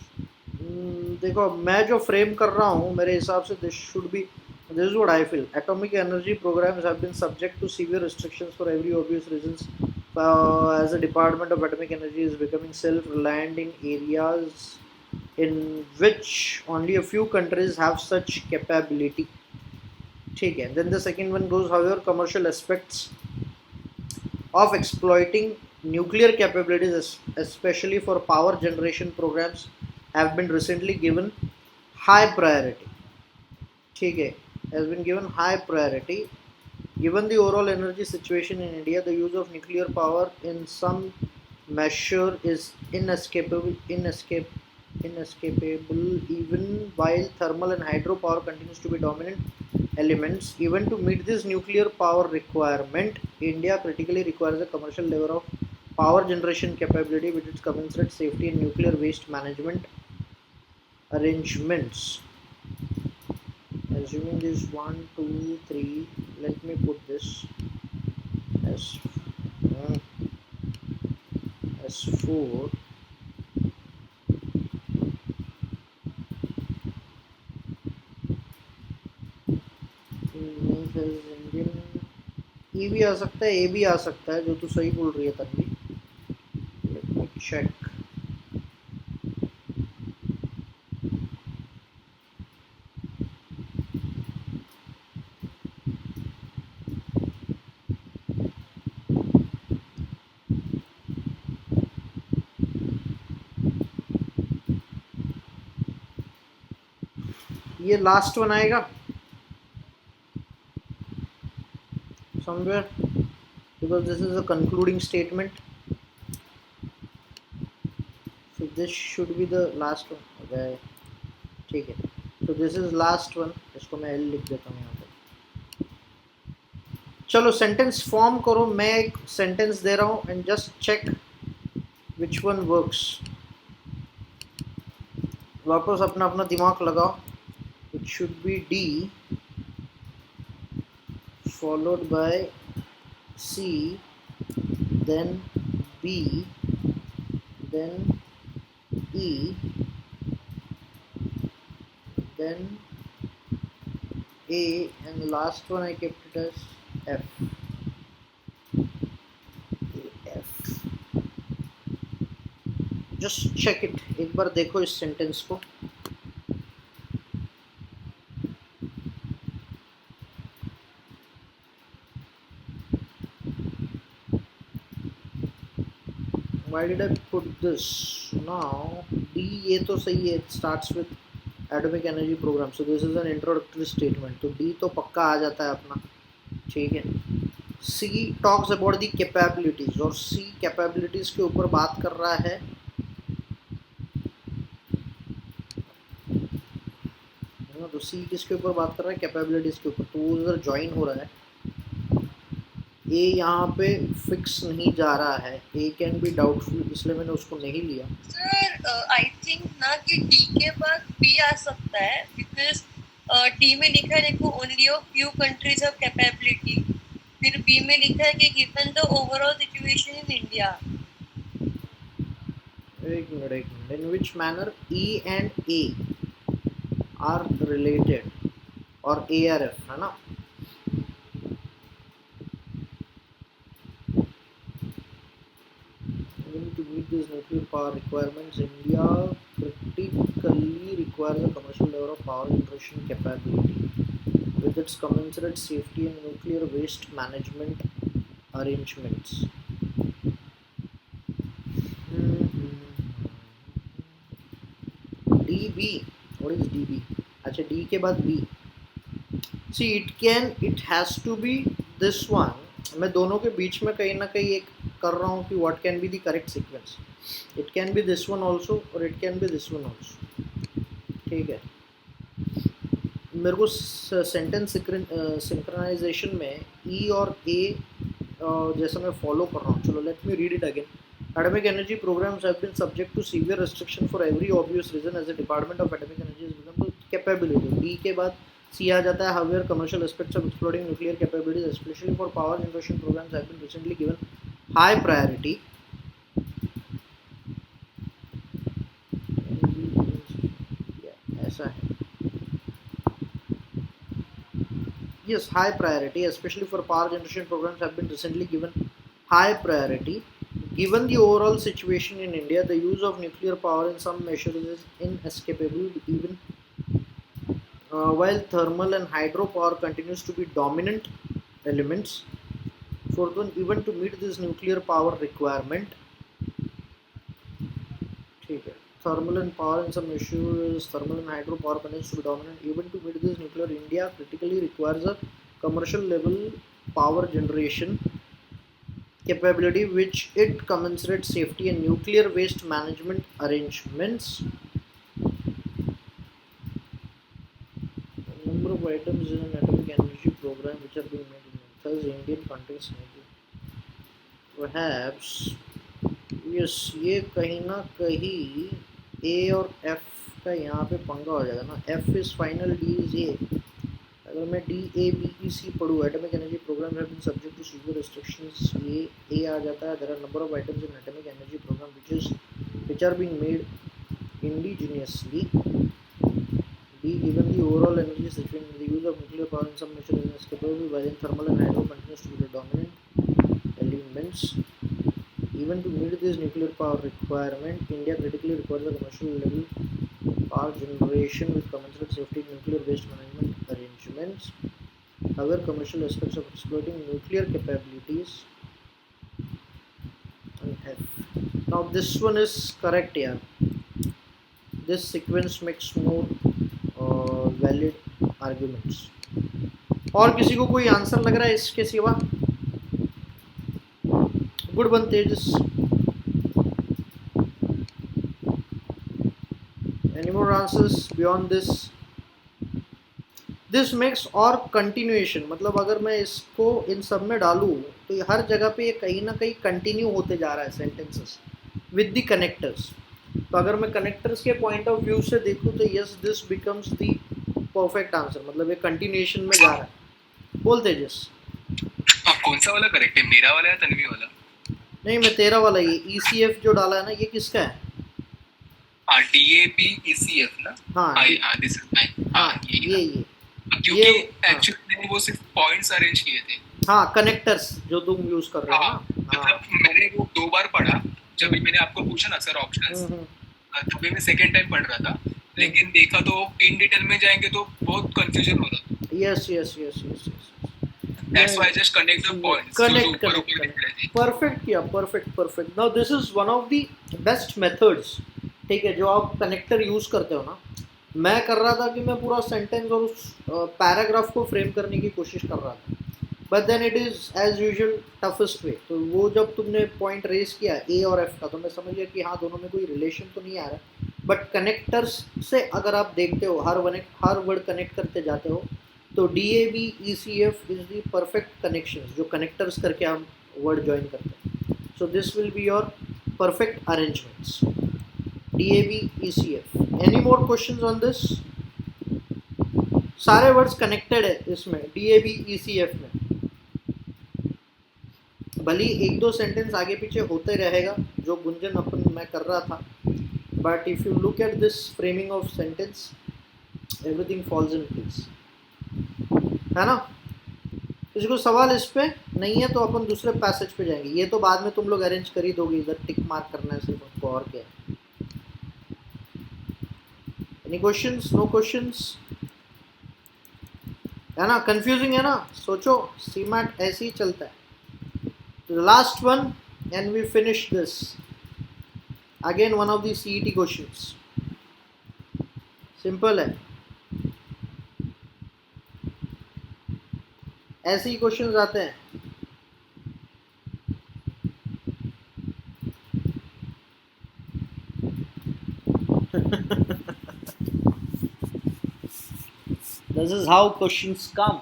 देखो मैं जो फ्रेम कर रहा हूँ मेरे हिसाब से this should be, this is what I feel. Atomic energy programs have been subject to severe restrictions for very obvious reasons. As the Department of Atomic Energy is becoming self-reliant in areas in which only a few countries have such capability. ठीक है. Then the second one goes, however, commercial aspects of exploiting nuclear capabilities, especially for power generation programs, have been recently given high priority. ठीक है. Has been given high priority. Given the overall energy situation in India, the use of nuclear power in some measure is inescapable even while thermal and hydropower continues to be dominant elements. Even to meet this nuclear power requirement, India critically requires a commercial level of power generation capability with its commensurate safety and nuclear waste management arrangements. Assuming this 1, 2, 3, let me put this as S4. Indian ई भी आ सकता है, ए भी आ सकता है, जो तू सही बोल रही है तन्वी. Let me check. ये लास्ट वन आएगा somewhere because this is a concluding statement, so this should be the last one. okay, ठीक है. so this is last one. इसको मैं L लिख देता हूँ यहाँ पे. चलो सेंटेंस फॉर्म करो. मैं एक सेंटेंस दे रहा हूँ and just check which one works. वापस अपना अपना दिमाग लगाओ. It should be D followed by C, then B, then E, then A, and the last one I kept it as F. F. Just check it. एक बार देखो इस sentence को. Why did I put this? Now D ये तो सही है. It starts with atomic energy program. So this is an introductory statement. तो D तो पक्का आ जाता है अपना. ठीक है. C talks about the capabilities और C capabilities के ऊपर बात कर रहा है. तो C किसके ऊपर बात कर रहा है? कैपेबिलिटीज के ऊपर. तो वो उधर ज्वाइन हो रहा है. ए यहाँ पे फिक्स नहीं जा रहा है. ए कैन बी डाउटफुल, इसलिए मैंने उसको नहीं लिया. सर आई थिंक ना कि डी के बाद बी आ सकता है, बिकॉज डी में लिखा है देखो only of few countries of capability. फिर बी में लिखा है कि given the overall situation in India. एक minute. In which manner E and A R related or A R F है ना. To to meet these nuclear power requirements, India critically requires a commercial level of power generation capability with its commensurate safety and nuclear waste management arrangements. DB, what is DB? अच्छा D के बाद B. See, it has to be this one. मैं दोनों के बीच में कहीं ना कहीं एक कर रहा हूँ कि what can be the correct sequence. It can be this one also or it can be this one also. ठीक है. मेरे को सेंटेंस सिंक्रोनाइजेशन में E और A जैसा मैं फॉलो कर रहा हूँ. चलो let me read it again. Atomic energy programs have been subject to severe restriction for every obvious reason as the Department of Atomic Energy has become the capability. D के बाद C आ जाता है. However, commercial aspects of exploring nuclear capabilities, especially for power generation programs, have been recently given high priority. ऐसा है. Yes, high priority, especially for power generation programs, have been recently given high priority. Given the overall situation in India, the use of nuclear power in some measures is inescapable, even while thermal and hydropower continues to be dominant elements. For even to meet this nuclear power requirement, thermal and power in some issues, thermal and hydropower continues to be dominant. Even to meet this nuclear, India critically requires a commercial level power generation capability which it commensurate safety and nuclear waste management arrangements. The number of items in an atomic energy program which are being made in thus Indian context perhaps yes, ये कहीं ना कहीं A और F का यहाँ पे पंगा हो जाएगा ना. F is final, D is A. अगर मैं D A B E C पढ़ूँ, atomic energy programs have been subject to severe restrictions. ये A आ जाता है. There are number of items in atomic energy program which are being made indigenously. B, given the overall energy situation, the use of nuclear power in some measure is inescapable, while in thermal and hydro continues to be the dominant elements. Even to meet this nuclear power requirement, India critically requires a commercial level power generation with commensurate safety and nuclear waste management arrangements. However, commercial aspects of exploiting nuclear capabilities and F. Now this one is correct here. This sequence makes more valid arguments. और किसी को कोई answer लग रहा है इसके सिवा? Good one, Tejas. Any more answers beyond this? This makes और continuation, मतलब अगर मैं इसको इन सब में डालूँ तो हर जगह पे ये कहीं ना कहीं कंटिन्यू होते जा रहा है सेंटेंसेस विद द कनेक्टर्स. तो अगर मैं कनेक्टर्स के पॉइंट ऑफ व्यू से देखूँ तो yes, this becomes the perfect answer. मतलब ये कंटिन्यूएशन में जा रहा है. बोल तेजस. अब कौन सा वाला करेक्ट है, मेरा वाला या तन्वी वाला? नहीं, मैं तेरा वाला. ये ECF जो डाला है ना, ये किसका है? DAB ECF ना. हाँ, दिस इज माइन. हाँ, ये क्योंकि एक्चुअली मैंने वो सिर्फ पॉइंट्स अरेंज किए थे. हाँ, कनेक्टर्स जो तुम यूज कर रहे हो ना. मतलब मैंने वो 2 बार पढ़ा. जब भी मैंने आपको पूछा ना सर ऑप्शंस, तभी मैं सेकंड टाइम पढ़ रहा था. लेकिन देखा तो इन डिटेल में जाएंगे तो बहुत कंफ्यूजन हो रहा था. Yes. That's why I just connect the points. Connect. Perfect किया. Perfect. Now this is one of the best methods. ठीक है, जो आप कनेक्टर यूज करते हो ना. मैं कर रहा था कि मैं पूरा सेंटेंस और उस पैराग्राफ को फ्रेम करने की कोशिश कर रहा था. But then it is as usual toughest way. तो वो जब तुमने पॉइंट रेस किया A और F का, तो मैं समझ गया कि हाँ, दोनों में कोई रिलेशन तो नहीं आ रहा. बट कनेक्टर्स से अगर आप देखते हो, हर वर्ड कनेक्ट करते जाते हो, तो DAB ECF is the perfect connections जो कनेक्टर्स करके हम वर्ड ज्वाइन करते हैं. So this will be your perfect arrangements. DAB ECF. Any more questions on this? सारे वर्ड्स कनेक्टेड है इसमें DAB ECF में. भले 1-2 सेंटेंस आगे पीछे होते रहेगा जो गुंजन मैं कर रहा था. But if you look at this framing of sentence, everything falls in place, है ना. किसी को सवाल इस पे नहीं है तो अपन दूसरे पैसेज पे जाएंगे, ये तो बाद में तुम लोग अरेंज कर ही दोगे, इधर टिक मार्क करना है सिर्फ उसको, और क्या है। Any questions? नो क्वेश्चंस है ना? कंफ्यूजिंग है ना? सोचो, सीमैट ऐसे ही चलता है। Last one and we finish this, again one of the CET questions, simple है, ऐसे ही क्वेश्चंस आते हैं। This is how questions come.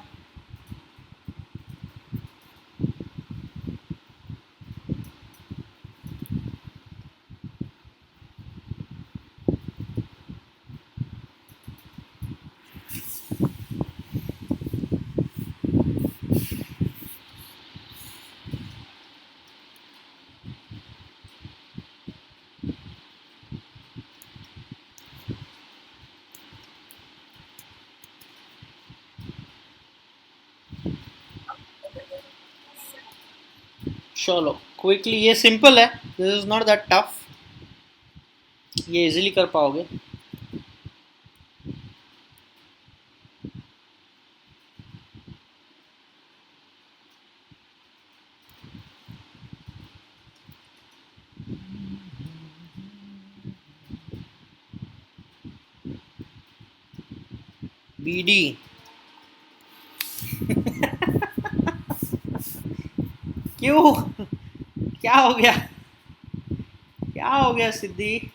चलो क्विकली, ये सिंपल है, this is not that tough, ये इजीली कर पाओगे। बीडी क्यों, क्या हो गया, क्या हो गया सिद्धि?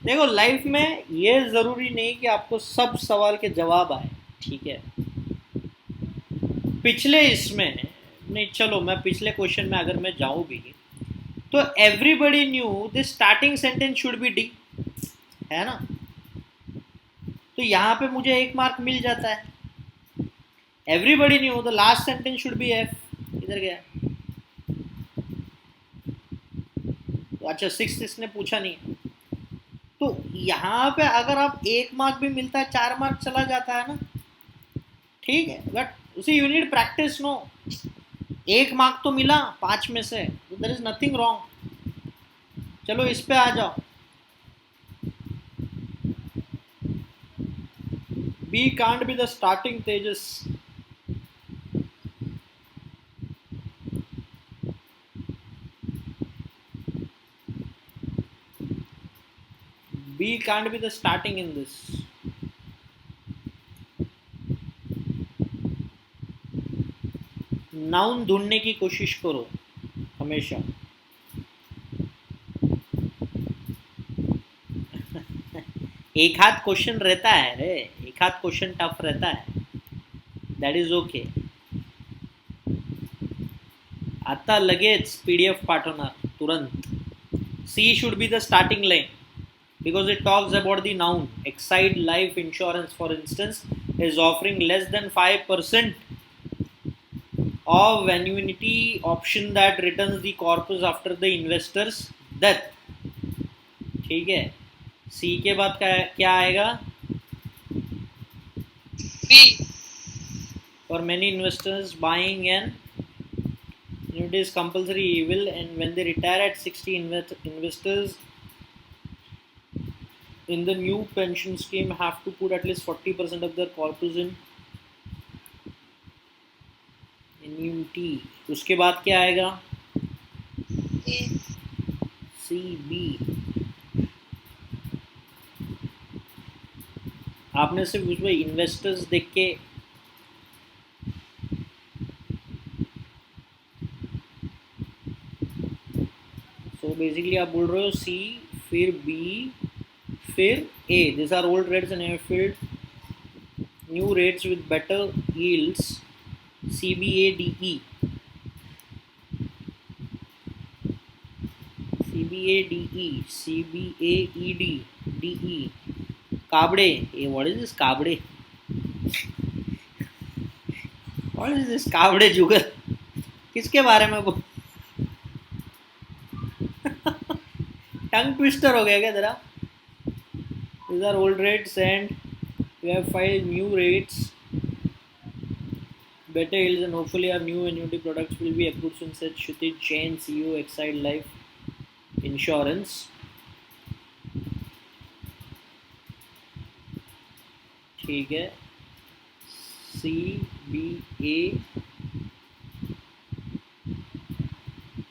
देखो लाइफ में ये ज़रूरी नहीं कि आपको सब सवाल के जवाब आए, ठीक है। पिछले इसमें नहीं, चलो मैं पिछले क्वेश्चन में अगर मैं जाऊं भी, तो everybody knew the starting sentence should be D, है ना? तो यहाँ पे मुझे 1 मार्क मिल जाता है। Everybody knew the last sentence should be F, इधर गया। तो अच्छा 6 इसने पूछा नहीं, तो यहाँ पे अगर आप 1 मार्क भी मिलता है, 4 मार्क चला जाता है ना, ठीक है, बट उसी you need practice, no. 1 mark तो मिला 5 में से, तो देयर इज नथिंग रॉन्ग। चलो इस पे आ जाओ, B can't be the starting Tejas. B can't be the starting in this. Noun ढूंढने की कोशिश करो हमेशा। एक हाथ क्वेश्चन रहता है रे, एक हाथ क्वेश्चन टफ रहता है, दैट इज ओके। आता लगेच पीडीएफ पाठवणार तुरंत। She should be the starting line because it talks about the noun. Exide Life Insurance, for instance, is offering less than 5% of annuity option that returns the corpus after the investor's death. ठीक है, सी के बाद क्या आएगा? B. For many investors, buying an annuity is compulsory evil, and when they retire at 60, investors in the new pension scheme have to put at least 40% of their corpus in annuity. उसके बाद क्या आएगा? A. C, B। आपने सिर्फ उसमें investors देख के basically आप बोल रहे हो C, फिर B, फिर A. These are old rates and have filled new rates with better yields. CBADE. CBADE. CBAED. DE. Kabre. Hey, what is this Kabre? What is this Kabre जुगल? किसके बारे में बोल? टंग ट्विस्टर हो गया क्या तेरा? These are old rates and we have filed new rates better yields and hopefully our new annuity products will be approved soon, said Shruti Jain, CEO Exide Life Insurance. ठीक है, CBA.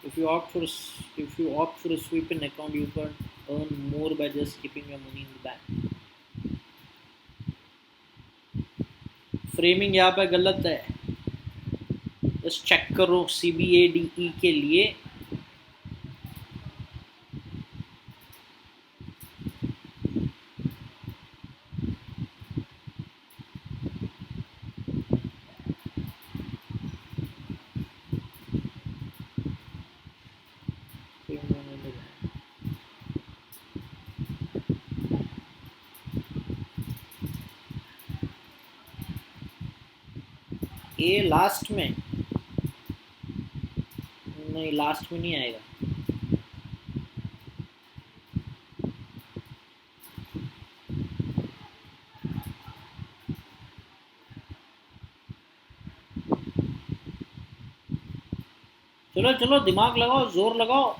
If you opt for a sweep-in account, you can earn more by just keeping your money in the bank. Framing यहाँ पे गलत है, बस check करो CBADE के लिए. ये लास्ट में नहीं, लास्ट में नहीं आएगा. चलो चलो दिमाग लगाओ, जोर लगाओ.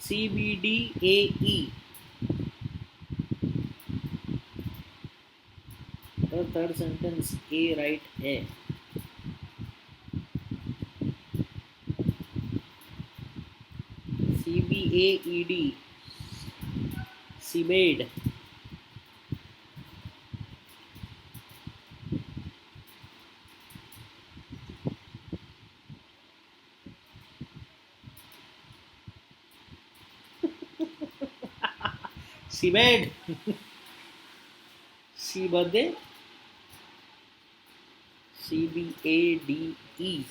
CBDAE. थर्ड सेंटेंस ए राइट है. CBAED, CBAID. CBAID. C birthday. CBADE.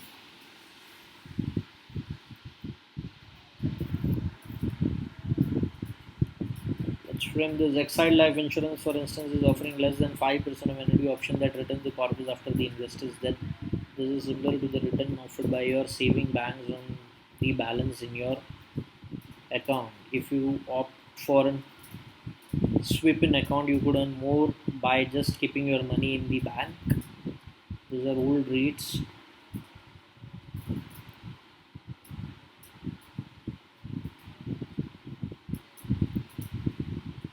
Let's frame this. Exide Life Insurance, for instance, is offering less than 5% of annuity option that returns the corpus after the investors' death. This is similar to the return offered by your saving banks on the balance in your account. If you opt for a sweep-in account, you could earn more by just keeping your money in the bank. These are old rates.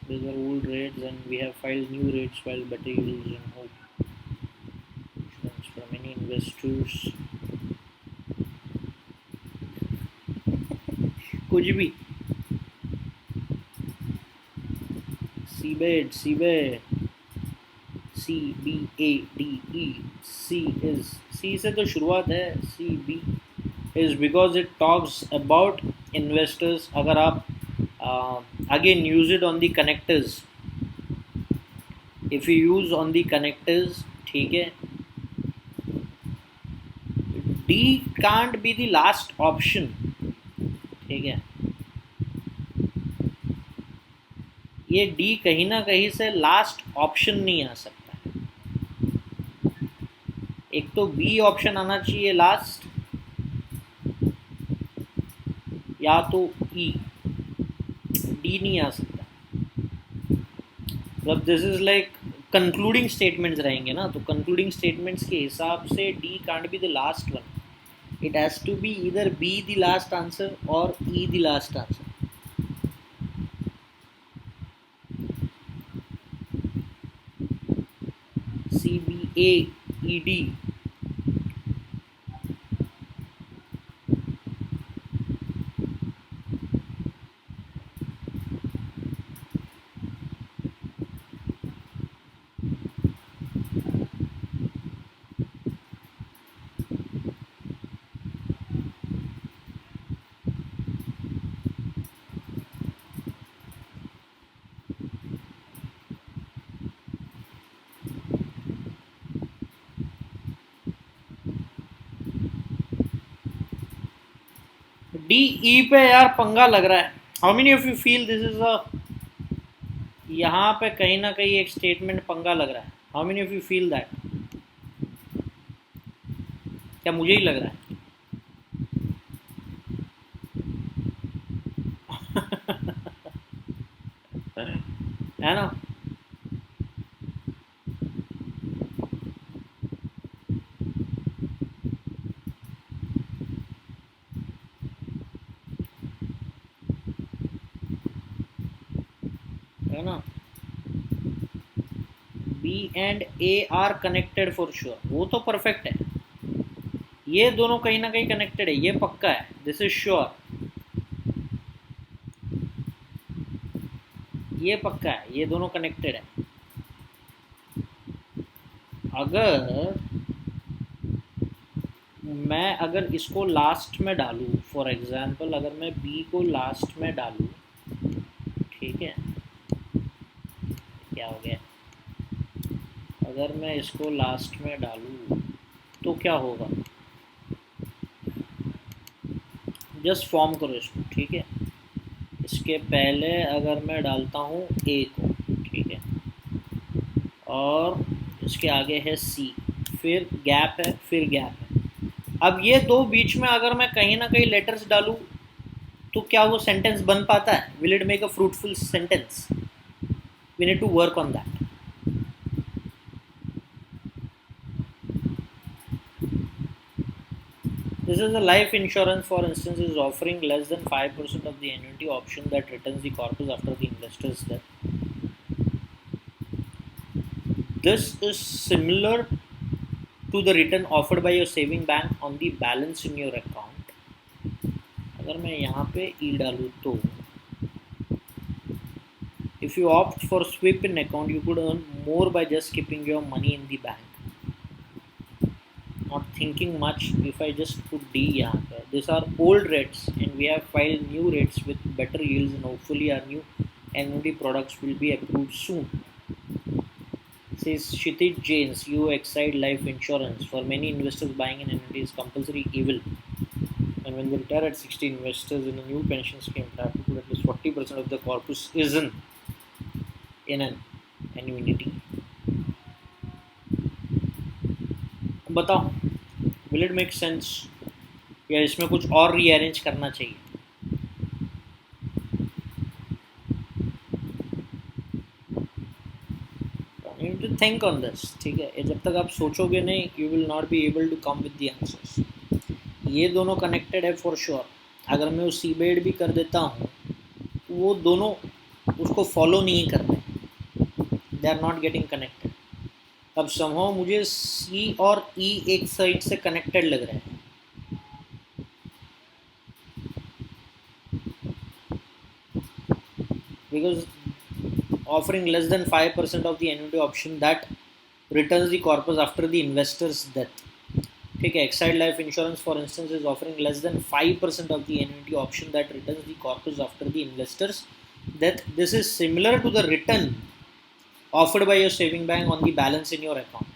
These are old rates, and we have filed new rates while better yields and hope. Insurance for many investors. कुछ भी. CBAID, CBADE. C से तो शुरुआत है. CB is because it talks about investors. अगर आप again use it on the connectors. If you use on the connectors, ठीक है. D can't be the last option. ठीक है, ये डी कहीं ना कहीं से लास्ट ऑप्शन नहीं आ सकता. एक तो बी ऑप्शन आना चाहिए लास्ट, या तो ई. डी नहीं आ सकता. मतलब this is like concluding statements रहेंगे ना, तो कंक्लूडिंग स्टेटमेंट्स के हिसाब से D can't be the last one. It has to be either B the last answer or E the last answer. CBAED. D E पे यार पंगा लग रहा है. How many of you feel this is a, यहाँ पे कहीं ना कहीं एक स्टेटमेंट पंगा लग रहा है. How many of you feel that? क्या मुझे ही लग रहा है? है ना. B and A are connected for sure, वो तो परफेक्ट है, ये दोनों कहीं ना कहीं कनेक्टेड है, ये पक्का है, दिस इज श्योर, ये पक्का है, ये दोनों कनेक्टेड है। अगर इसको लास्ट में डालूँ, फॉर एग्जांपल अगर मैं B को लास्ट में डालूँ, ठीक है, क्या हो गया, अगर मैं इसको लास्ट में डालूँ तो क्या होगा, जस्ट फॉर्म करो इसको, ठीक है। इसके पहले अगर मैं डालता हूँ A को, ठीक है, और इसके आगे है C, फिर गैप है, फिर गैप है। अब ये दो बीच में अगर मैं कहीं ना कहीं लेटर्स डालूँ तो क्या वो सेंटेंस बन पाता है? Will it make a fruitful sentence? We need to work on that. This is a life insurance, for instance, is offering less than 5% of the annuity option that returns the corpus after the investor's death. This is similar to the return offered by your saving bank on the balance in your account. अगर मैं यहाँ पे E डालूँ तो if you opt for sweep in account, you could earn more by just keeping your money in the bank. Not thinking much, if I just put D यहाँ पे, these are old rates and we have filed new rates with better yields, and hopefully our new annuity products will be approved soon. Says Kshitij Jains, you Exide Life Insurance. For many investors, buying an annuity is compulsory evil. And when they retire at 60, investors in a new pension scheme have to put at least 40% of the corpus is in an annuity. बताओ, will it make sense या इसमें कुछ और rearrange करना चाहिए? You need to think on this, ठीक है। जब तक आप सोचोगे नहीं, you will not be able to come with the answers. ये दोनों कनेक्टेड है फॉर श्योर। अगर मैं उस सीबेड भी कर देता हूँ, वो दोनों उसको फॉलो नहीं कर रहे, they are not getting connected. अब समहाउ मुझे C और E एक साइड से कनेक्टेड लग रहे हैं, because offering less than 5% of the annuity option that returns the corpus after the investor's death. ठीक है, Exide Life Insurance for instance is offering less than 5% of the annuity option that returns the corpus after the investor's death. This is similar to the return offered by your saving bank on the balance in your account.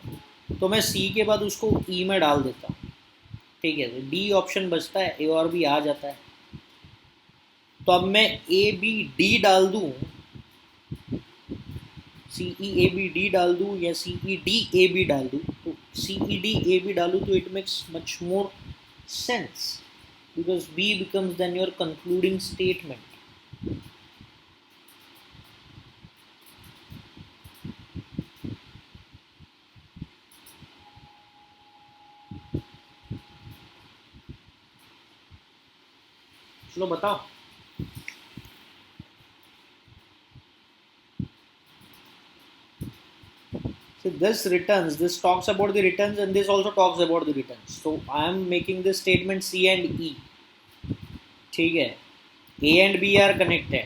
तो मैं C के बाद उसको E में डाल देता हूँ, ठीक है, तो D ऑप्शन बचता है, A और B आ जाता है। तो अब मैं A B D डाल दूँ, C E A B D डाल दूँ या C E D A B डाल दूँ, तो C E D A B डालूँ तो it makes much more sense because B becomes then your concluding statement. चलो बताओ। So this talks about the returns and this also talks about the returns. So I am making this statement C and E, ठीक है, A and B are connected.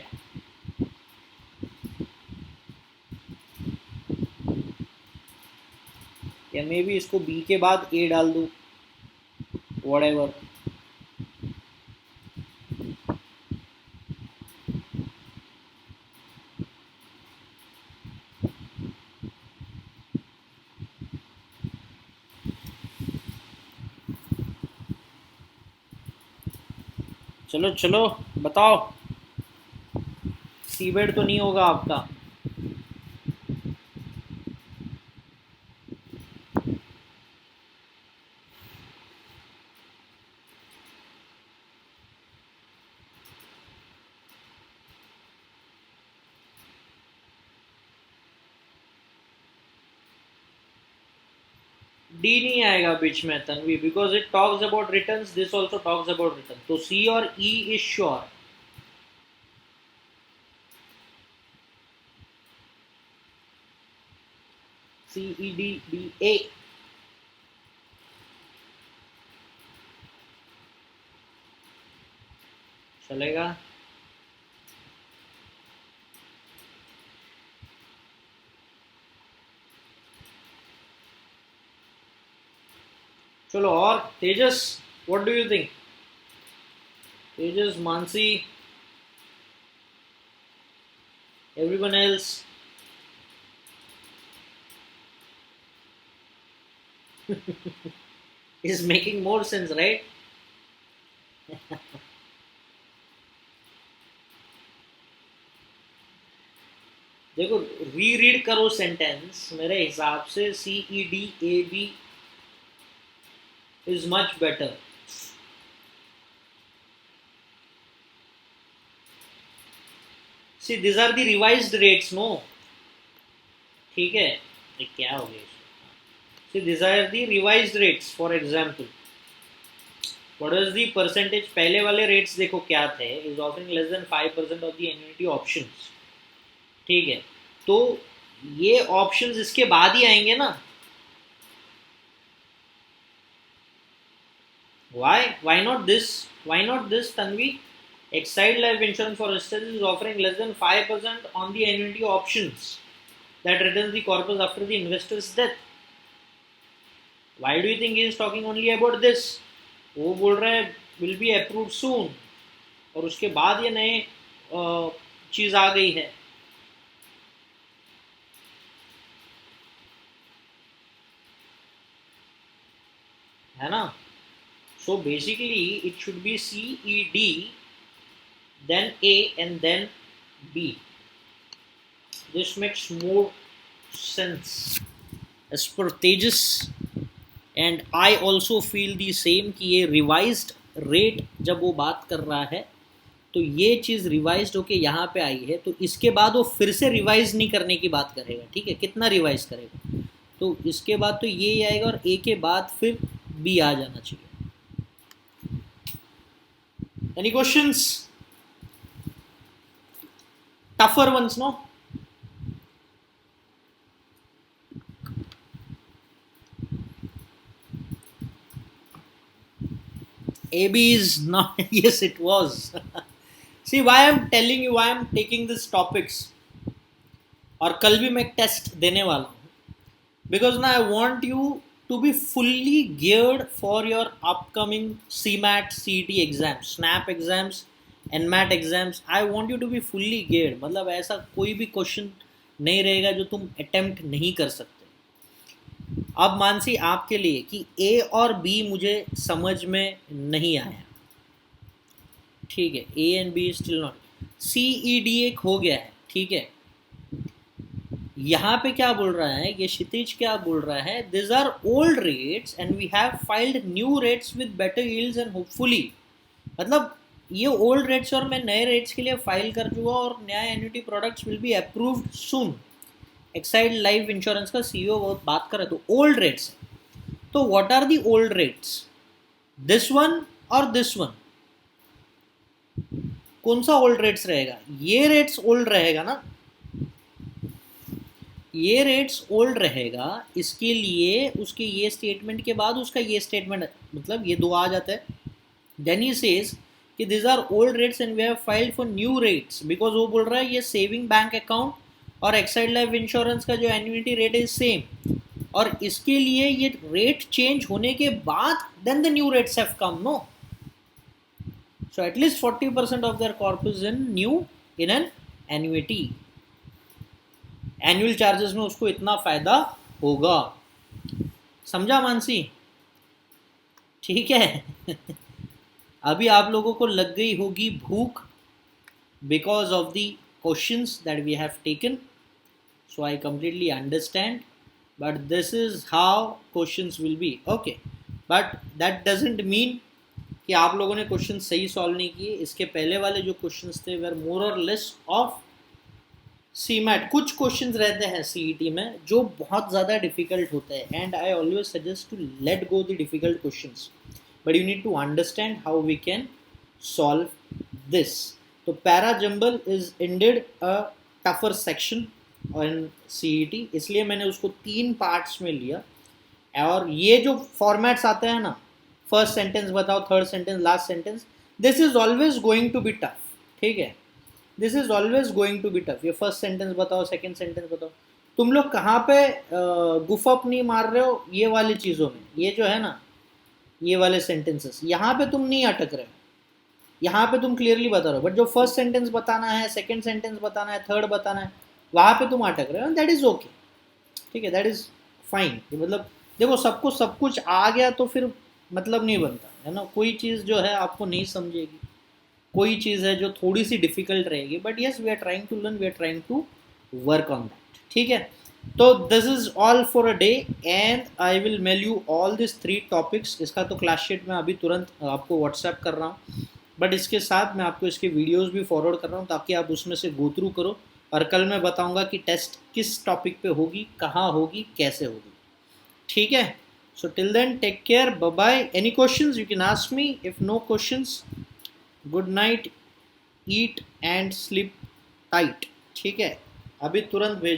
या मे भी इसको B के बाद A डाल दूँ, whatever. चलो चलो बताओ, सीबेड तो नहीं होगा आपका? डी नहीं आएगा बीच में Tanvi, because it talks about returns, this also talks about return. तो सी और ई इज श्योर। CEDDA. चलेगा? चलो, और Tejas, what do you think? Tejas, Mansi, everyone else? Is making more sense, right? देखो, रीरीड करो सेंटेंस, मेरे हिसाब से CEDAB is much better. See, these are the revised rates, no? ठीक है, ये क्या हो गया? See, these are the revised rates. For example, what is the percentage? पहले वाले rates देखो क्या थे? Is offering less than 5% of the annuity options. ठीक है, तो ये ऑप्शंस इसके बाद ही आएंगे ना? Why not this? Why not this, Tanvi? Exide Life Insurance, for instance, is offering less than 5% on the annuity options that returns the corpus after the investor's death. Why do you think he is talking only about this? वो बोल रहे हैं will be approved soon, और उसके बाद ये नए चीज आ गई है ना? So basically it should be CED, then A, and then B. This makes more sense as per Tejas, and I also feel the same कि ये revised rate जब वो बात कर रहा है तो ये चीज़ रिवाइज होके यहाँ पे आई है, तो इसके बाद वो फिर से रिवाइज नहीं करने की बात करेगा. ठीक है, कितना रिवाइज करेगा? तो इसके बाद तो ये आएगा और ए के बाद फिर बी आ जाना चाहिए. Any questions? Tougher ones, no? AB is not. Yes, it was. See, why I'm telling you, why I'm taking these topics, और कल भी मैं एक टेस्ट देने वाला हूँ, because now I want you to be fully geared for your upcoming CMAT, CET exams, SNAP exams, NMAT exams. I want you to be fully geared. मतलब ऐसा कोई भी क्वेश्चन नहीं रहेगा जो तुम अटेम्प्ट नहीं कर सकते. अब मानसी आपके लिए कि A और B मुझे समझ में नहीं आया. ठीक है, A and B still not. CED एक हो गया है. ठीक है, यहाँ पे क्या बोल रहा है ये क्षितिज? क्या बोल रहा है? This are old rates and we have filed new rates with better yields and hopefully. मतलब ये ओल्ड रेट्स और मैं नए रेट्स के लिए फाइल कर चुका और नया annuity products will be approved soon. Exide life insurance का CEO बहुत बात कर रहे, तो ओल्ड रेट्स. तो what are the old rates? This one और दिस वन. कौन सा ओल्ड रेट्स रहेगा? ये रेट्स ओल्ड रहेगा ना? ये रेट्स ओल्ड रहेगा. इसके लिए उसके ये स्टेटमेंट के बाद उसका ये स्टेटमेंट, मतलब ये दो आ जाता है. देन ही सेज कि this are old rates and we have filed for new rates, because वो बोल रहा है ये सेविंग बैंक अकाउंट और एक्साइड लाइफ इंश्योरेंस का जो एन्युटी रेट इज सेम, और इसके लिए ये रेट चेंज होने के बाद then the new rates have come, no? So at least 40% of their corpus in new in an annuity. Annual charges में उसको इतना फायदा होगा. समझा मानसी? ठीक है. अभी आप लोगों को लग गई होगी भूख because of the questions that we have taken, so I completely understand, but this is how questions will be. Okay, but that doesn't mean कि आप लोगों ने क्वेश्चन सही सॉल्व नहीं किए. इसके पहले वाले जो क्वेश्चंस थे वे मोर और लेस ऑफ CMAT. कुछ क्वेश्चंस रहते हैं CET में जो बहुत ज़्यादा डिफिकल्ट होते हैं, and I always suggest to let go the difficult questions, but you need to understand how we can solve this. तो para jumble is indeed a tougher section, और CET, इसलिए मैंने उसको 3 पार्ट्स में लिया। और ये जो फॉर्मेट्स आते हैं ना, फर्स्ट सेंटेंस बताओ, third sentence, last sentence, this is always going to be tough, ठीक है, this is always going to be tough. ये फर्स्ट सेंटेंस बताओ, सेकंड सेंटेंस बताओ, तुम लोग कहाँ पे गुफ अप नहीं मार रहे हो ये वाली चीज़ों में, ये जो है ना, ये वाले सेंटेंसेस, यहाँ पे तुम नहीं अटक रहे हो, यहाँ पे तुम क्लियरली बता रहे हो, बट जो फर्स्ट सेंटेंस बताना है, सेकंड सेंटेंस बताना है, थर्ड बताना है, वहाँ पे तुम अटक रहे हो, दैट इज़ ओके, ठीक है, दैट इज़ फाइन। मतलब देखो, सबको सब कुछ आ गया तो फिर मतलब नहीं बनता है ना, कोई चीज़ जो है आपको नहीं समझेगी, कोई चीज़ है जो थोड़ी सी डिफिकल्ट रहेगी, but yes we are trying to learn, we are trying to work on that, ठीक है। तो this is all for a day and I will mail you all this 3 topics. इसका तो क्लास शीट मैं अभी तुरंत आपको व्हाट्सएप कर रहा हूँ, बट इसके साथ मैं आपको इसके वीडियोस भी फॉरवर्ड कर रहा हूँ ताकि आप उसमें से गो थ्रू करो, और कल मैं बताऊँगा कि टेस्ट किस टॉपिक पे होगी, कहाँ होगी, कैसे होगी, ठीक है। So till then take care, bye bye. Any questions you can ask me, if no questions good night, eat and sleep tight, ठीक है। अभी तुरंत भेज